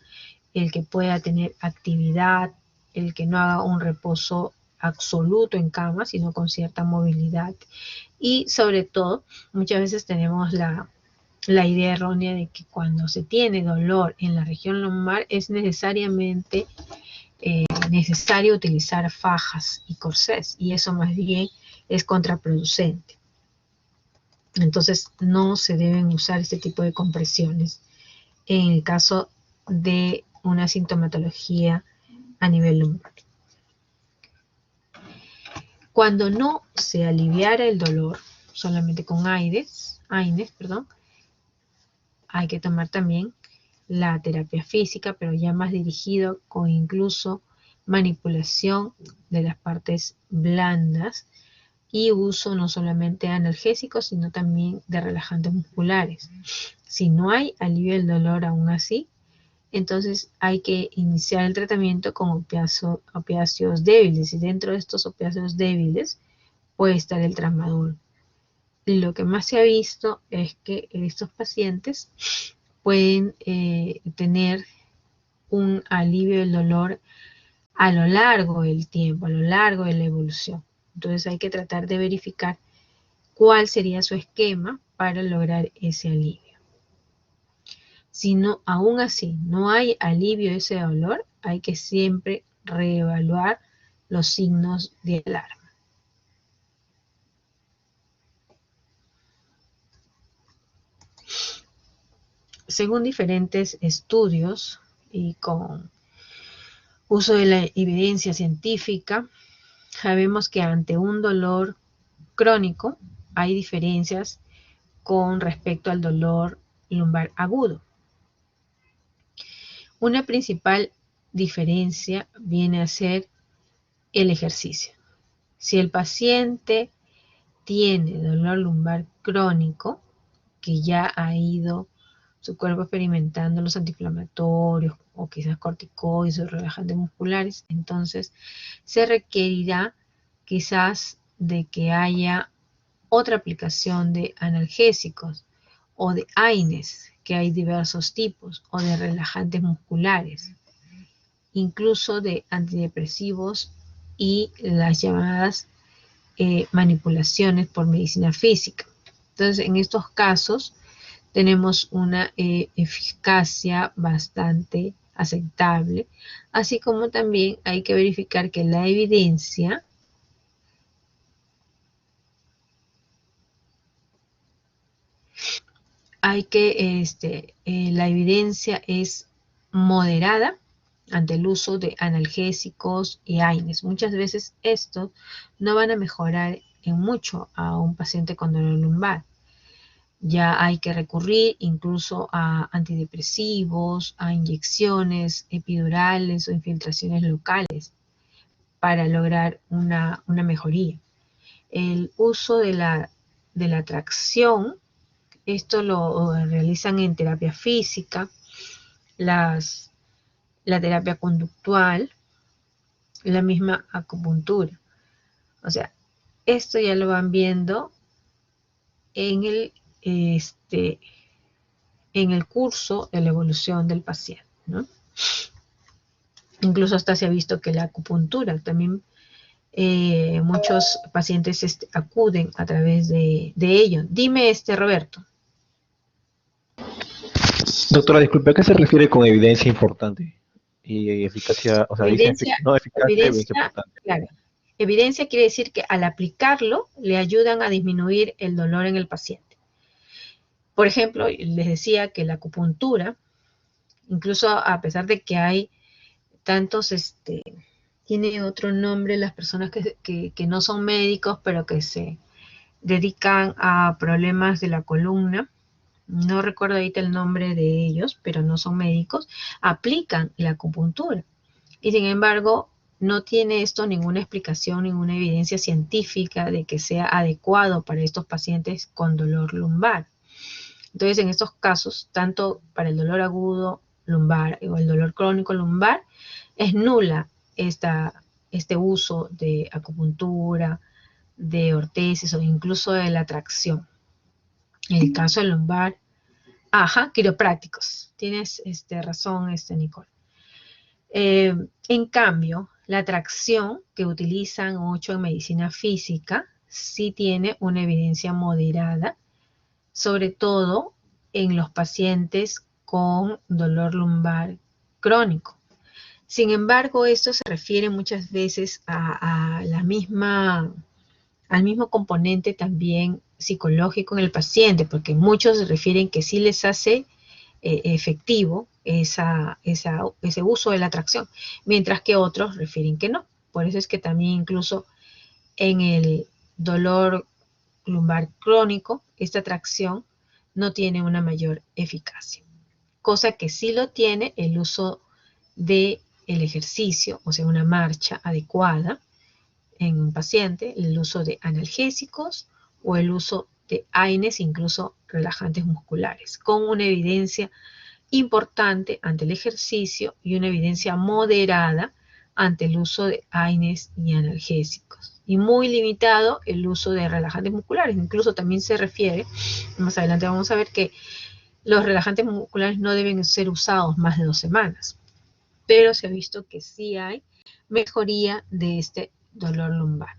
el que pueda tener actividad, el que no haga un reposo absoluto en cama, sino con cierta movilidad. Y sobre todo, muchas veces tenemos la idea errónea de que cuando se tiene dolor en la región lumbar es necesariamente necesario utilizar fajas y corsés, y eso más bien es contraproducente. Entonces no se deben usar este tipo de compresiones en el caso de una sintomatología a nivel lumbar. Cuando no se aliviara el dolor solamente con AINES, hay que tomar también la terapia física, pero ya más dirigido con incluso manipulación de las partes blandas y uso no solamente de analgésicos, sino también de relajantes musculares. Si no hay alivio del dolor aún así, entonces hay que iniciar el tratamiento con opiáceos débiles, y dentro de estos opiáceos débiles puede estar el tramadol. Lo que más se ha visto es que estos pacientes pueden tener un alivio del dolor a lo largo del tiempo, a lo largo de la evolución. Entonces hay que tratar de verificar cuál sería su esquema para lograr ese alivio. Si no, aún así no hay alivio de ese dolor, hay que siempre reevaluar los signos de alarma. Según diferentes estudios y con uso de la evidencia científica, sabemos que ante un dolor crónico hay diferencias con respecto al dolor lumbar agudo. Una principal diferencia viene a ser el ejercicio. Si el paciente tiene dolor lumbar crónico, que ya ha ido su cuerpo experimentando los antiinflamatorios o quizás corticoides o relajantes musculares, entonces se requerirá quizás de que haya otra aplicación de analgésicos o de AINES, que hay diversos tipos, o de relajantes musculares, incluso de antidepresivos y las llamadas manipulaciones por medicina física. Entonces, en estos casos tenemos una eficacia bastante aceptable, así como también hay que verificar que la evidencia la evidencia es moderada ante el uso de analgésicos y AINES. Muchas veces estos no van a mejorar en mucho a un paciente con dolor lumbar. Ya hay que recurrir incluso a antidepresivos, a inyecciones epidurales o infiltraciones locales para lograr una mejoría. El uso de la tracción, esto lo realizan en terapia física, la terapia conductual, la misma acupuntura. O sea, esto ya lo van viendo en el curso de la evolución del paciente, ¿no? Incluso hasta se ha visto que la acupuntura también muchos pacientes acuden a través de ello. Dime, Roberto. Doctora, disculpe, ¿a qué se refiere con evidencia importante? Y eficacia, o sea, dicen Evidencia, no eficacia, evidencia evidencia, importante. claro. Evidencia quiere decir que al aplicarlo le ayudan a disminuir el dolor en el paciente. Por ejemplo, les decía que la acupuntura, incluso a pesar de que hay tantos, tiene otro nombre las personas que no son médicos, pero que se dedican a problemas de la columna, no recuerdo ahorita el nombre de ellos, pero no son médicos, aplican la acupuntura. Y sin embargo, no tiene esto ninguna explicación, ninguna evidencia científica de que sea adecuado para estos pacientes con dolor lumbar. Entonces, en estos casos, tanto para el dolor agudo lumbar o el dolor crónico lumbar, es nula este uso de acupuntura, de ortesis o incluso de la tracción. En el caso del lumbar, ajá, quiroprácticos. Tienes razón, Nicole. En cambio, la tracción que utilizan 8 en medicina física sí tiene una evidencia moderada, sobre todo en los pacientes con dolor lumbar crónico. Sin embargo, esto se refiere muchas veces a la misma, al mismo componente también psicológico en el paciente, porque muchos refieren que sí les hace efectivo ese uso de la tracción, mientras que otros refieren que no. Por eso es que también incluso en el dolor lumbar crónico, esta tracción no tiene una mayor eficacia, cosa que sí lo tiene el uso del ejercicio, o sea, una marcha adecuada en un paciente, el uso de analgésicos o el uso de AINES, incluso relajantes musculares, con una evidencia importante ante el ejercicio y una evidencia moderada ante el uso de AINES y analgésicos. Y muy limitado el uso de relajantes musculares. Incluso también se refiere, más adelante vamos a ver que los relajantes musculares no deben ser usados más de 2 semanas. Pero se ha visto que sí hay mejoría de este dolor lumbar.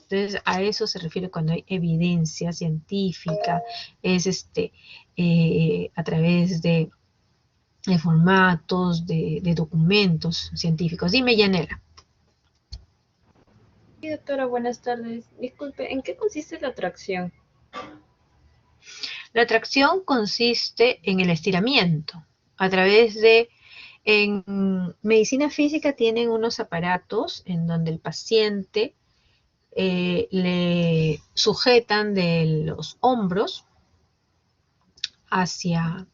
Entonces, a eso se refiere cuando hay evidencia científica, es a través de formatos, de documentos científicos. Dime, Yanela. Sí, doctora, buenas tardes. Disculpe, ¿en qué consiste la atracción? La tracción consiste en el estiramiento a través de, en medicina física tienen unos aparatos en donde el paciente le sujetan de los hombros hacia,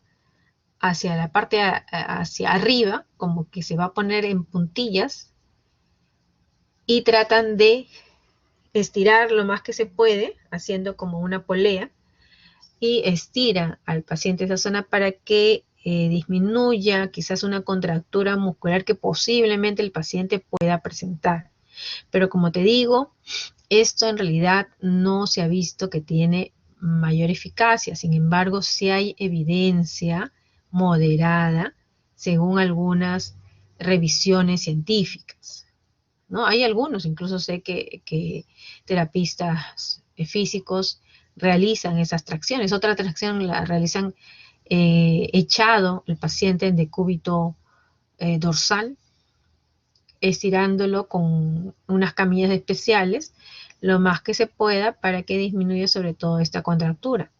hacia la parte hacia arriba, como que se va a poner en puntillas y tratan de estirar lo más que se puede, haciendo como una polea, y estira al paciente esa zona para que disminuya quizás una contractura muscular que posiblemente el paciente pueda presentar. Pero como te digo, esto en realidad no se ha visto que tiene mayor eficacia. Sin embargo, sí hay evidencia moderada según algunas revisiones científicas, ¿no? Hay algunos, incluso sé que terapistas físicos realizan esas tracciones. Otra tracción la realizan echado el paciente en decúbito dorsal, estirándolo con unas camillas especiales lo más que se pueda para que disminuya sobre todo esta contractura.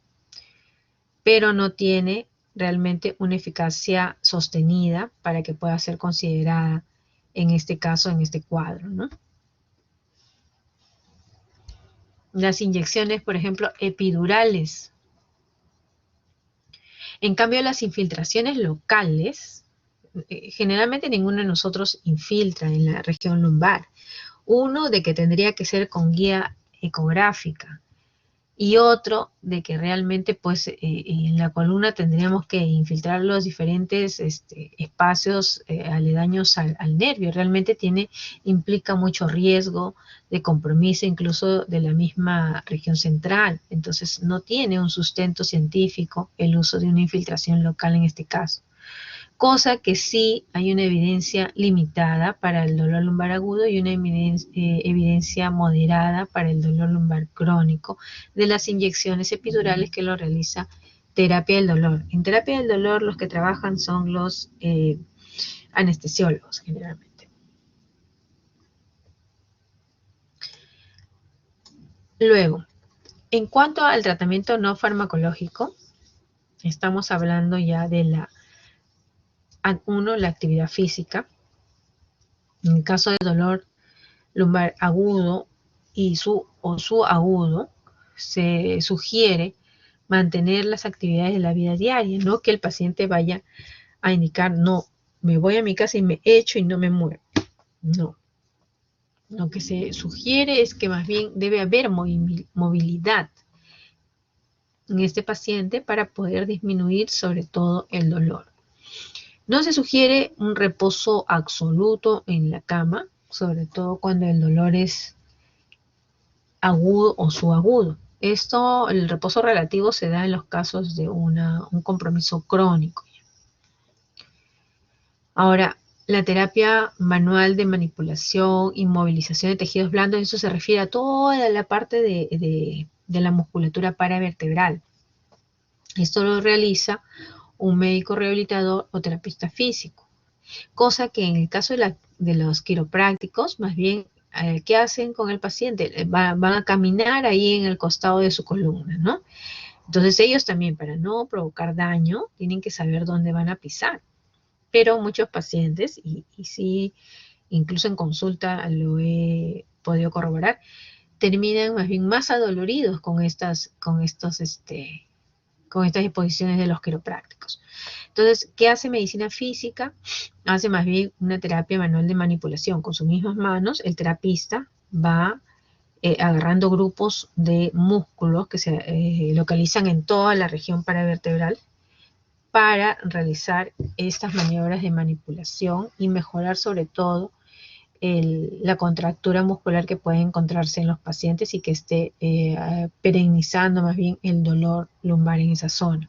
Pero no tiene realmente una eficacia sostenida para que pueda ser considerada en este caso, en este cuadro, ¿no? Las inyecciones, por ejemplo, epidurales. En cambio, las infiltraciones locales, generalmente ninguno de nosotros infiltra en la región lumbar. Uno, de que tendría que ser con guía ecográfica, y otro de que realmente pues en la columna tendríamos que infiltrar los diferentes espacios aledaños al nervio. Realmente implica mucho riesgo de compromiso incluso de la misma región central. Entonces no tiene un sustento científico el uso de una infiltración local en este caso. Cosa que sí hay una evidencia limitada para el dolor lumbar agudo y una evidencia moderada para el dolor lumbar crónico de las inyecciones epidurales que lo realiza terapia del dolor. En terapia del dolor los que trabajan son los anestesiólogos generalmente. Luego, en cuanto al tratamiento no farmacológico, estamos hablando ya de la actividad física. En el caso de dolor lumbar agudo su agudo, se sugiere mantener las actividades de la vida diaria, no que el paciente vaya a indicar, no, me voy a mi casa y me echo y no me muevo. No. Lo que se sugiere es que más bien debe haber movilidad en este paciente para poder disminuir sobre todo el dolor. No se sugiere un reposo absoluto en la cama, sobre todo cuando el dolor es agudo o subagudo. Esto, el reposo relativo se da en los casos de un compromiso crónico. Ahora, la terapia manual de manipulación y movilización de tejidos blandos, eso se refiere a toda la parte de la musculatura paravertebral. Esto lo realiza un médico rehabilitador o terapista físico, cosa que en el caso de los quiroprácticos, más bien, ¿qué hacen con el paciente? Van a caminar ahí en el costado de su columna, ¿no? Entonces ellos también, para no provocar daño, tienen que saber dónde van a pisar. Pero muchos pacientes, y sí, incluso en consulta lo he podido corroborar, terminan más bien más adoloridos con estas disposiciones de los quiroprácticos. Entonces, ¿qué hace medicina física? Hace más bien una terapia manual de manipulación. Con sus mismas manos, el terapista va agarrando grupos de músculos que se localizan en toda la región paravertebral para realizar estas maniobras de manipulación y mejorar sobre todo la contractura muscular que puede encontrarse en los pacientes y que esté perennizando más bien el dolor lumbar en esa zona.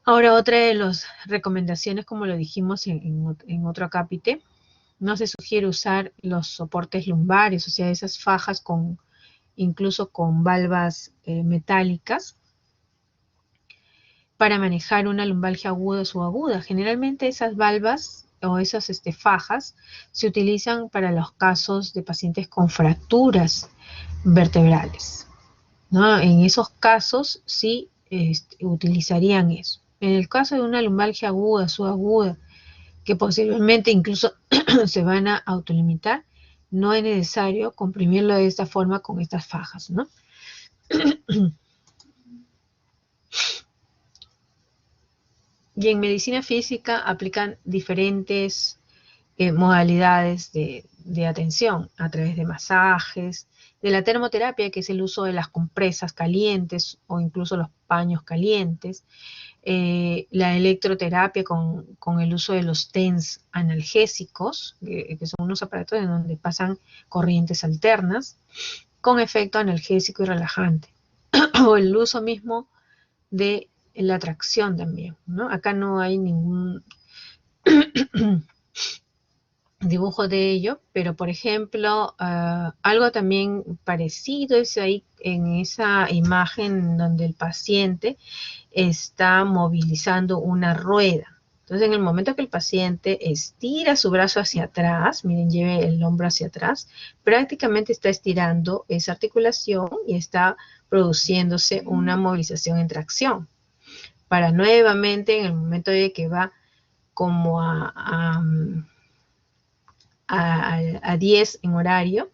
Ahora, otra de las recomendaciones, como lo dijimos en otro acápite, no se sugiere usar los soportes lumbares, o sea, esas fajas incluso con valvas metálicas, para manejar una lumbalgia aguda o subaguda. Generalmente esas valvas o esas fajas se utilizan para los casos de pacientes con fracturas vertebrales, ¿no? En esos casos sí utilizarían eso. En el caso de una lumbalgia aguda, subaguda, que posiblemente incluso se van a autolimitar, no es necesario comprimirlo de esta forma con estas fajas, ¿no? Y en medicina física aplican diferentes modalidades de atención a través de masajes, de la termoterapia, que es el uso de las compresas calientes o incluso los paños calientes, la electroterapia con el uso de los TENS analgésicos, que son unos aparatos en donde pasan corrientes alternas, con efecto analgésico y relajante, o el uso mismo de la tracción también, ¿no? Acá no hay ningún dibujo de ello, pero por ejemplo, algo también parecido es ahí en esa imagen donde el paciente está movilizando una rueda. Entonces, en el momento que el paciente estira su brazo hacia atrás, miren, lleve el hombro hacia atrás, prácticamente está estirando esa articulación y está produciéndose una movilización en tracción. Para nuevamente, en el momento de que va como a 10 en horario,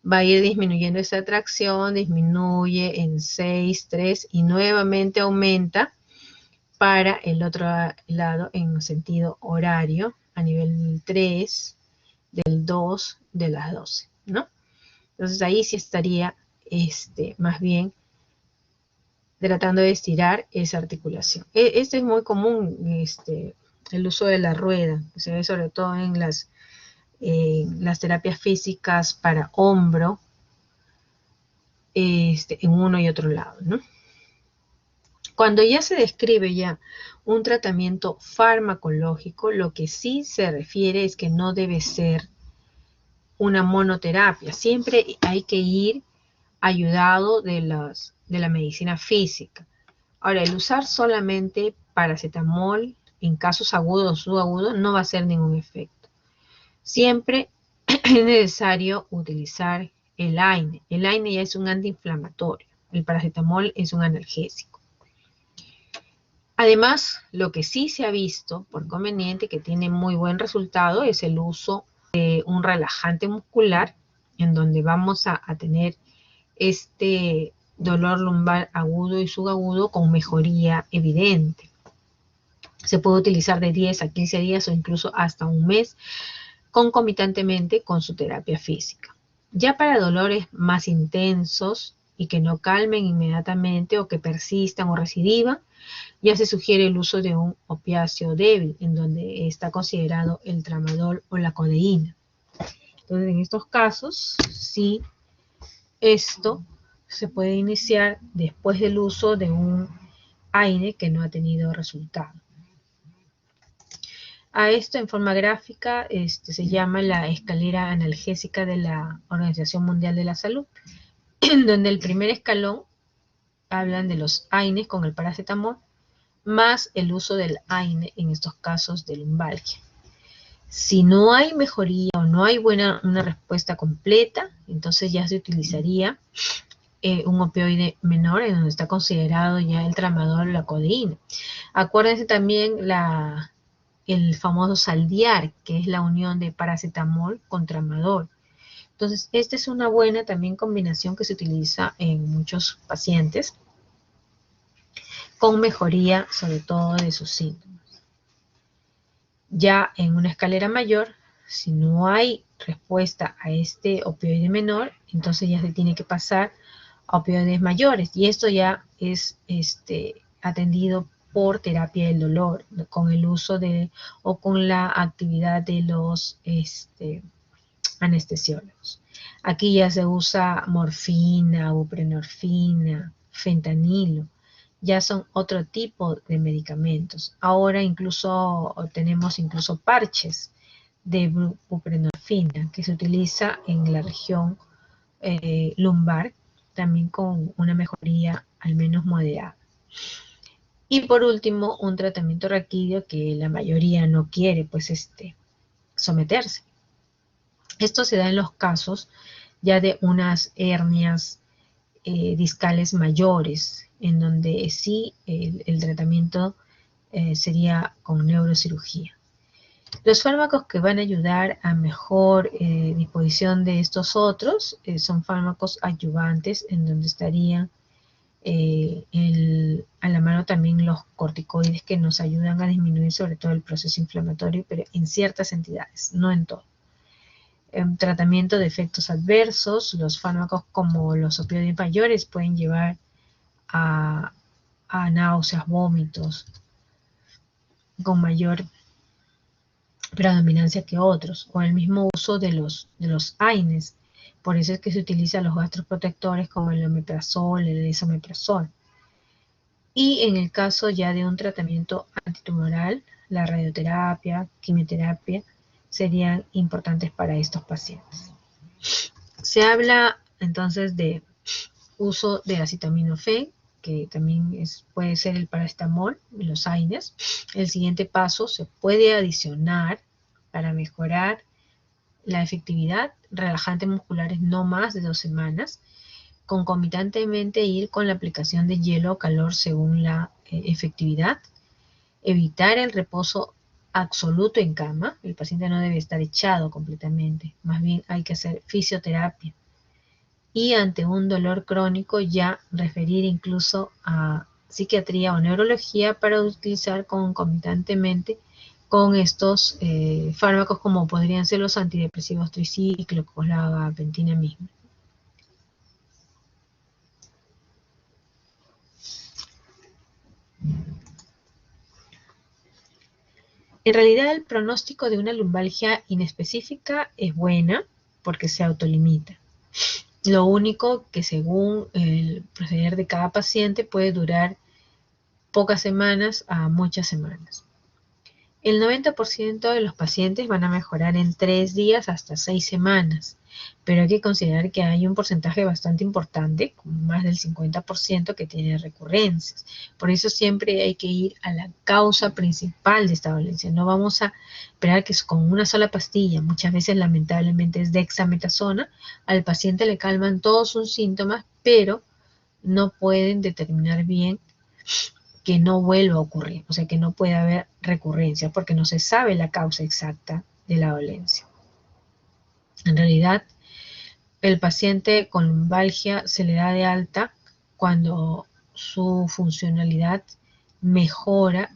va a ir disminuyendo esa tracción, disminuye en 6, 3 y nuevamente aumenta para el otro lado en sentido horario a nivel 3, del 2, de las 12, ¿no? Entonces ahí sí estaría más bien tratando de estirar esa articulación. Este es muy común, el uso de la rueda, que se ve sobre todo en las terapias físicas para hombro, en uno y otro lado, ¿no? Cuando ya se describe ya un tratamiento farmacológico, lo que sí se refiere es que no debe ser una monoterapia. Siempre hay que ir ayudado de la medicina física. Ahora, el usar solamente paracetamol en casos agudos o subagudos no va a hacer ningún efecto. Siempre es necesario utilizar el AINE. El AINE ya es un antiinflamatorio. El paracetamol es un analgésico. Además, lo que sí se ha visto por conveniente, que tiene muy buen resultado, es el uso de un relajante muscular, en donde vamos a tener este dolor lumbar agudo y subagudo con mejoría evidente. Se puede utilizar de 10 a 15 días o incluso hasta un mes, concomitantemente con su terapia física. Ya para dolores más intensos y que no calmen inmediatamente o que persistan o recidivan, ya se sugiere el uso de un opiáceo débil, en donde está considerado el tramadol o la codeína. Entonces, en estos casos, sí, esto se puede iniciar después del uso de un AINE que no ha tenido resultado. A esto en forma gráfica se llama la escalera analgésica de la Organización Mundial de la Salud, donde el primer escalón hablan de los AINES con el paracetamol, más el uso del AINE en estos casos de lumbalgia. Si no hay mejoría o no hay una respuesta completa, entonces ya se utilizaría un opioide menor, en donde está considerado ya el tramadol o la codeína. Acuérdense también el famoso Saldiar, que es la unión de paracetamol con tramadol. Entonces, esta es una buena también combinación que se utiliza en muchos pacientes con mejoría sobre todo de sus síntomas. Ya en una escalera mayor, si no hay respuesta a este opioide menor, entonces ya se tiene que pasar a opioides mayores, y esto ya es atendido por terapia del dolor, con el uso o con la actividad de los anestesiólogos. Aquí ya se usa morfina, buprenorfina, fentanilo, ya son otro tipo de medicamentos. Ahora incluso tenemos parches de buprenorfina que se utiliza en la región lumbar, también con una mejoría al menos moderada. Y por último, un tratamiento raquídeo que la mayoría no quiere someterse. Esto se da en los casos ya de unas hernias discales mayores, en donde sí el tratamiento sería con neurocirugía. Los fármacos que van a ayudar a mejor disposición de estos otros son fármacos adyuvantes, en donde estarían a la mano también los corticoides, que nos ayudan a disminuir sobre todo el proceso inflamatorio, pero en ciertas entidades, no en todo. Tratamiento de efectos adversos, los fármacos como los opioides mayores pueden llevar a náuseas, vómitos, con mayor predominancia que otros, o el mismo uso de los AINES. Por eso es que se utilizan los gastroprotectores como el omeprazol, el esomeprazol. Y en el caso ya de un tratamiento antitumoral, la radioterapia, quimioterapia, serían importantes para estos pacientes. Se habla entonces de uso de acetaminofén, que también puede ser el paracetamol, los AINES. El siguiente paso, se puede adicionar para mejorar la efectividad, relajantes musculares no más de 2 semanas, concomitantemente ir con la aplicación de hielo o calor según la efectividad, evitar el reposo absoluto en cama. El paciente no debe estar echado completamente, más bien hay que hacer fisioterapia, y ante un dolor crónico ya referir incluso a psiquiatría o neurología para utilizar concomitantemente con estos fármacos, como podrían ser los antidepresivos tricíclicos, la gabapentina misma. En realidad, el pronóstico de una lumbalgia inespecífica es buena porque se autolimita. Lo único que, según el proceder de cada paciente, puede durar pocas semanas a muchas semanas. El 90% de los pacientes van a mejorar en 3 días hasta 6 semanas. pero hay que considerar que hay un porcentaje bastante importante, más del 50%, que tiene recurrencias. Por eso siempre hay que ir a la causa principal de esta dolencia. No vamos a esperar que con una sola pastilla, muchas veces lamentablemente es dexametasona, al paciente le calman todos sus síntomas, pero no pueden determinar bien que no vuelva a ocurrir, o sea que no puede haber recurrencia porque no se sabe la causa exacta de la dolencia. En realidad, el paciente con lumbalgia se le da de alta cuando su funcionalidad mejora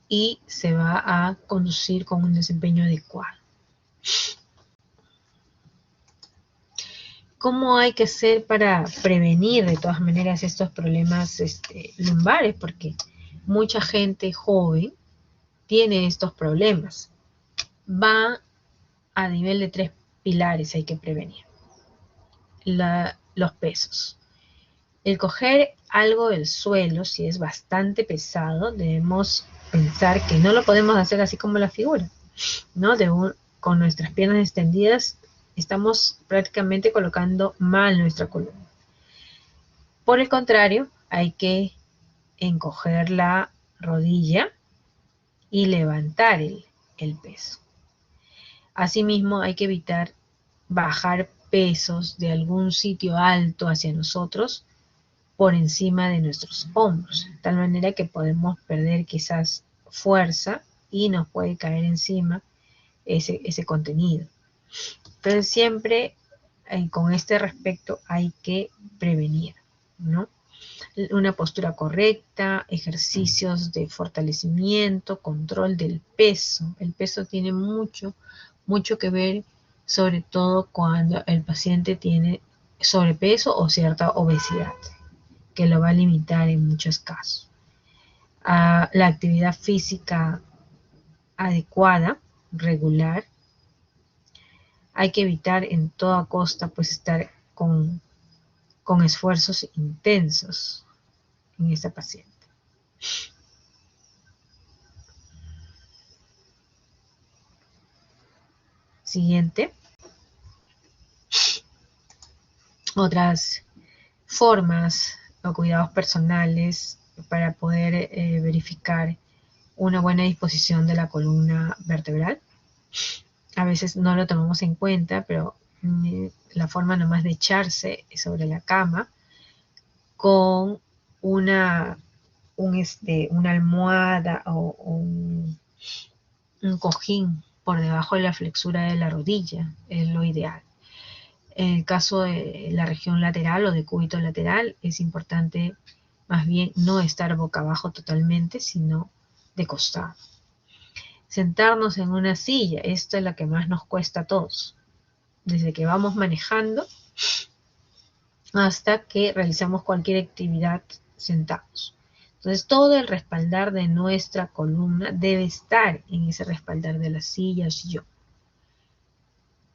y se va a conducir con un desempeño adecuado. ¿Cómo hay que hacer para prevenir de todas maneras estos problemas lumbares? Porque mucha gente joven tiene estos problemas. Va a nivel de 3 pilares hay que prevenir. Los pesos. El coger algo del suelo, si es bastante pesado, debemos pensar que no lo podemos hacer así como la figura, ¿no? Con nuestras piernas extendidas estamos prácticamente colocando mal nuestra columna. Por el contrario, hay que encoger la rodilla y levantar el peso. Asimismo, hay que evitar bajar pesos de algún sitio alto hacia nosotros por encima de nuestros hombros, de tal manera que podemos perder quizás fuerza y nos puede caer encima ese contenido. Entonces siempre con este respecto hay que prevenir, ¿no? Una postura correcta, ejercicios de fortalecimiento, control del peso. El peso tiene mucho que ver, sobre todo cuando el paciente tiene sobrepeso o cierta obesidad, que lo va a limitar en muchos casos. La actividad física adecuada, regular. Hay que evitar en toda costa pues estar con esfuerzos intensos en esta paciente. Siguiente. Otras formas o cuidados personales para poder verificar una buena disposición de la columna vertebral. A veces no lo tomamos en cuenta, pero la forma nomás de echarse sobre la cama con una almohada o un cojín por debajo de la flexura de la rodilla es lo ideal. En el caso de la región lateral o de cúbito lateral es importante más bien no estar boca abajo totalmente, sino de costado. Sentarnos en una silla, esta es la que más nos cuesta a todos, desde que vamos manejando hasta que realizamos cualquier actividad sentados. Entonces todo el respaldar de nuestra columna debe estar en ese respaldar de la silla o sillón.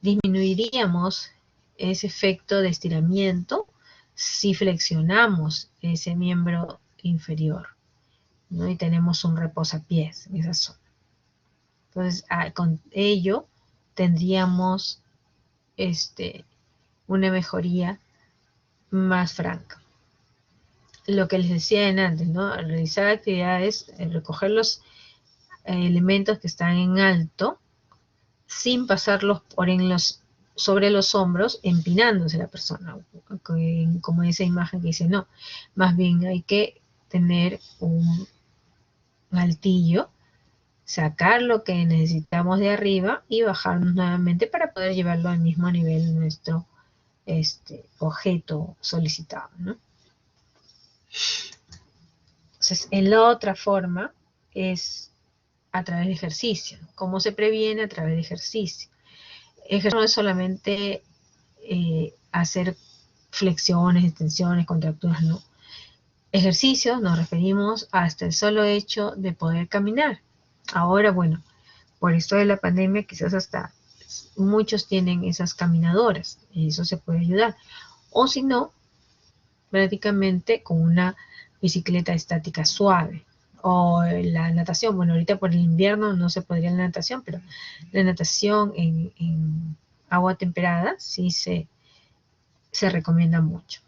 Disminuiríamos ese efecto de estiramiento si flexionamos ese miembro inferior, ¿no? Y tenemos un reposapiés en esa zona. Entonces con ello tendríamos una mejoría más franca. Lo que les decía antes, ¿no? Realizar actividades, recoger los elementos que están en alto sin pasarlos sobre los hombros, empinándose la persona, como esa imagen que dice, no, más bien hay que tener un altillo, sacar lo que necesitamos de arriba y bajarnos nuevamente para poder llevarlo al mismo nivel de nuestro objeto solicitado, ¿no? Entonces, en la otra forma es a través de ejercicio. ¿Cómo se previene? A través de ejercicio. Ejercicio no es solamente hacer flexiones, extensiones, contracturas, no. Ejercicio nos referimos hasta el solo hecho de poder caminar. Ahora, bueno, por esto de la pandemia, quizás hasta muchos tienen esas caminadoras y eso se puede ayudar. O si no, prácticamente con una bicicleta estática suave. O la natación, bueno, ahorita por el invierno no se podría la natación, pero la natación agua temperada sí se recomienda mucho.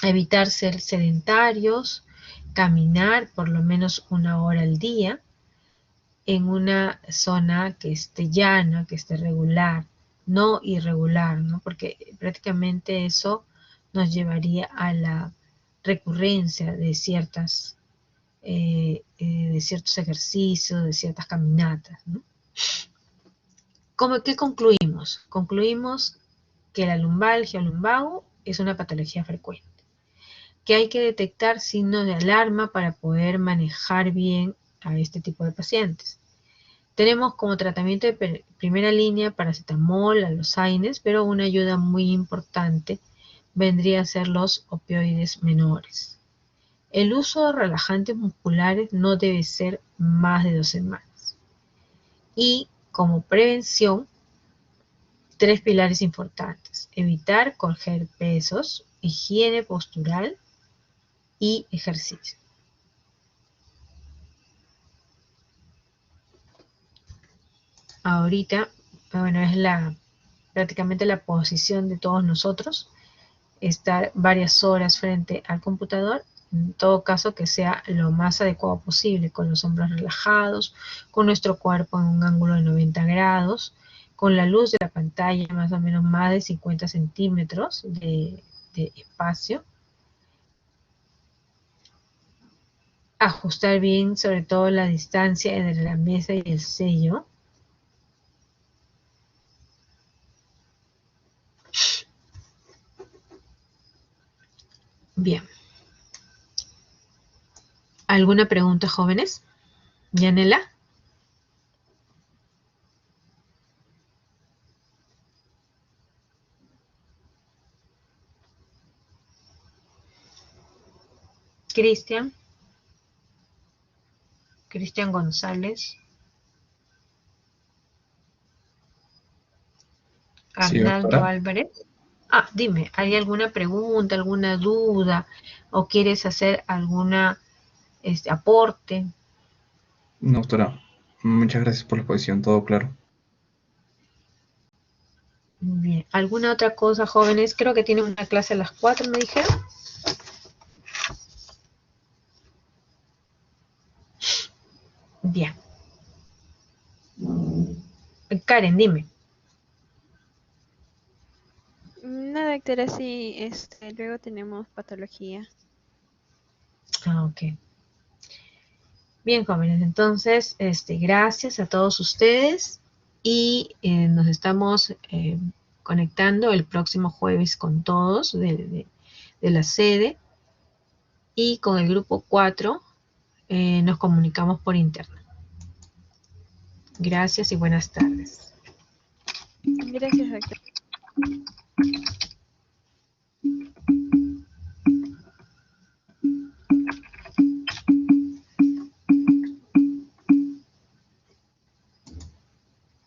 Evitar ser sedentarios, caminar por lo menos 1 hora al día en una zona que esté llana, que esté regular, no irregular, ¿no? Porque prácticamente eso nos llevaría a la recurrencia de ciertos ejercicios, de ciertas caminatas, ¿no? ¿Qué concluimos? Concluimos que la lumbalgia o lumbago es una patología frecuente, que hay que detectar signos de alarma para poder manejar bien a este tipo de pacientes. Tenemos como tratamiento de primera línea paracetamol, aloxaines, pero una ayuda muy importante vendría a ser los opioides menores. El uso de relajantes musculares no debe ser más de 2 semanas. Y como prevención, 3 pilares importantes: evitar coger pesos, higiene postural y ejercicio. Ahorita, bueno, es prácticamente la posición de todos nosotros, estar varias horas frente al computador, en todo caso que sea lo más adecuado posible, con los hombros relajados, con nuestro cuerpo en un ángulo de 90 grados, con la luz de la pantalla más o menos más de 50 centímetros de espacio. Ajustar bien sobre todo la distancia entre la mesa y el sello. Bien. ¿Alguna pregunta, jóvenes? ¿Yanela? Cristian González. Sí, Arnaldo doctora. Álvarez. Dime, ¿hay alguna pregunta, alguna duda o quieres hacer alguna aporte? No, doctora, muchas gracias por la exposición, todo claro. Bien, ¿alguna otra cosa, jóvenes? Creo que tienen una clase a las 4, me dijeron. Bien. Karen, dime. No, doctora, sí, luego tenemos patología. Ok. Bien, jóvenes, entonces, gracias a todos ustedes y nos estamos conectando el próximo jueves con todos de la sede, y con el grupo 4 nos comunicamos por internet. Gracias y buenas tardes. Gracias, doctora.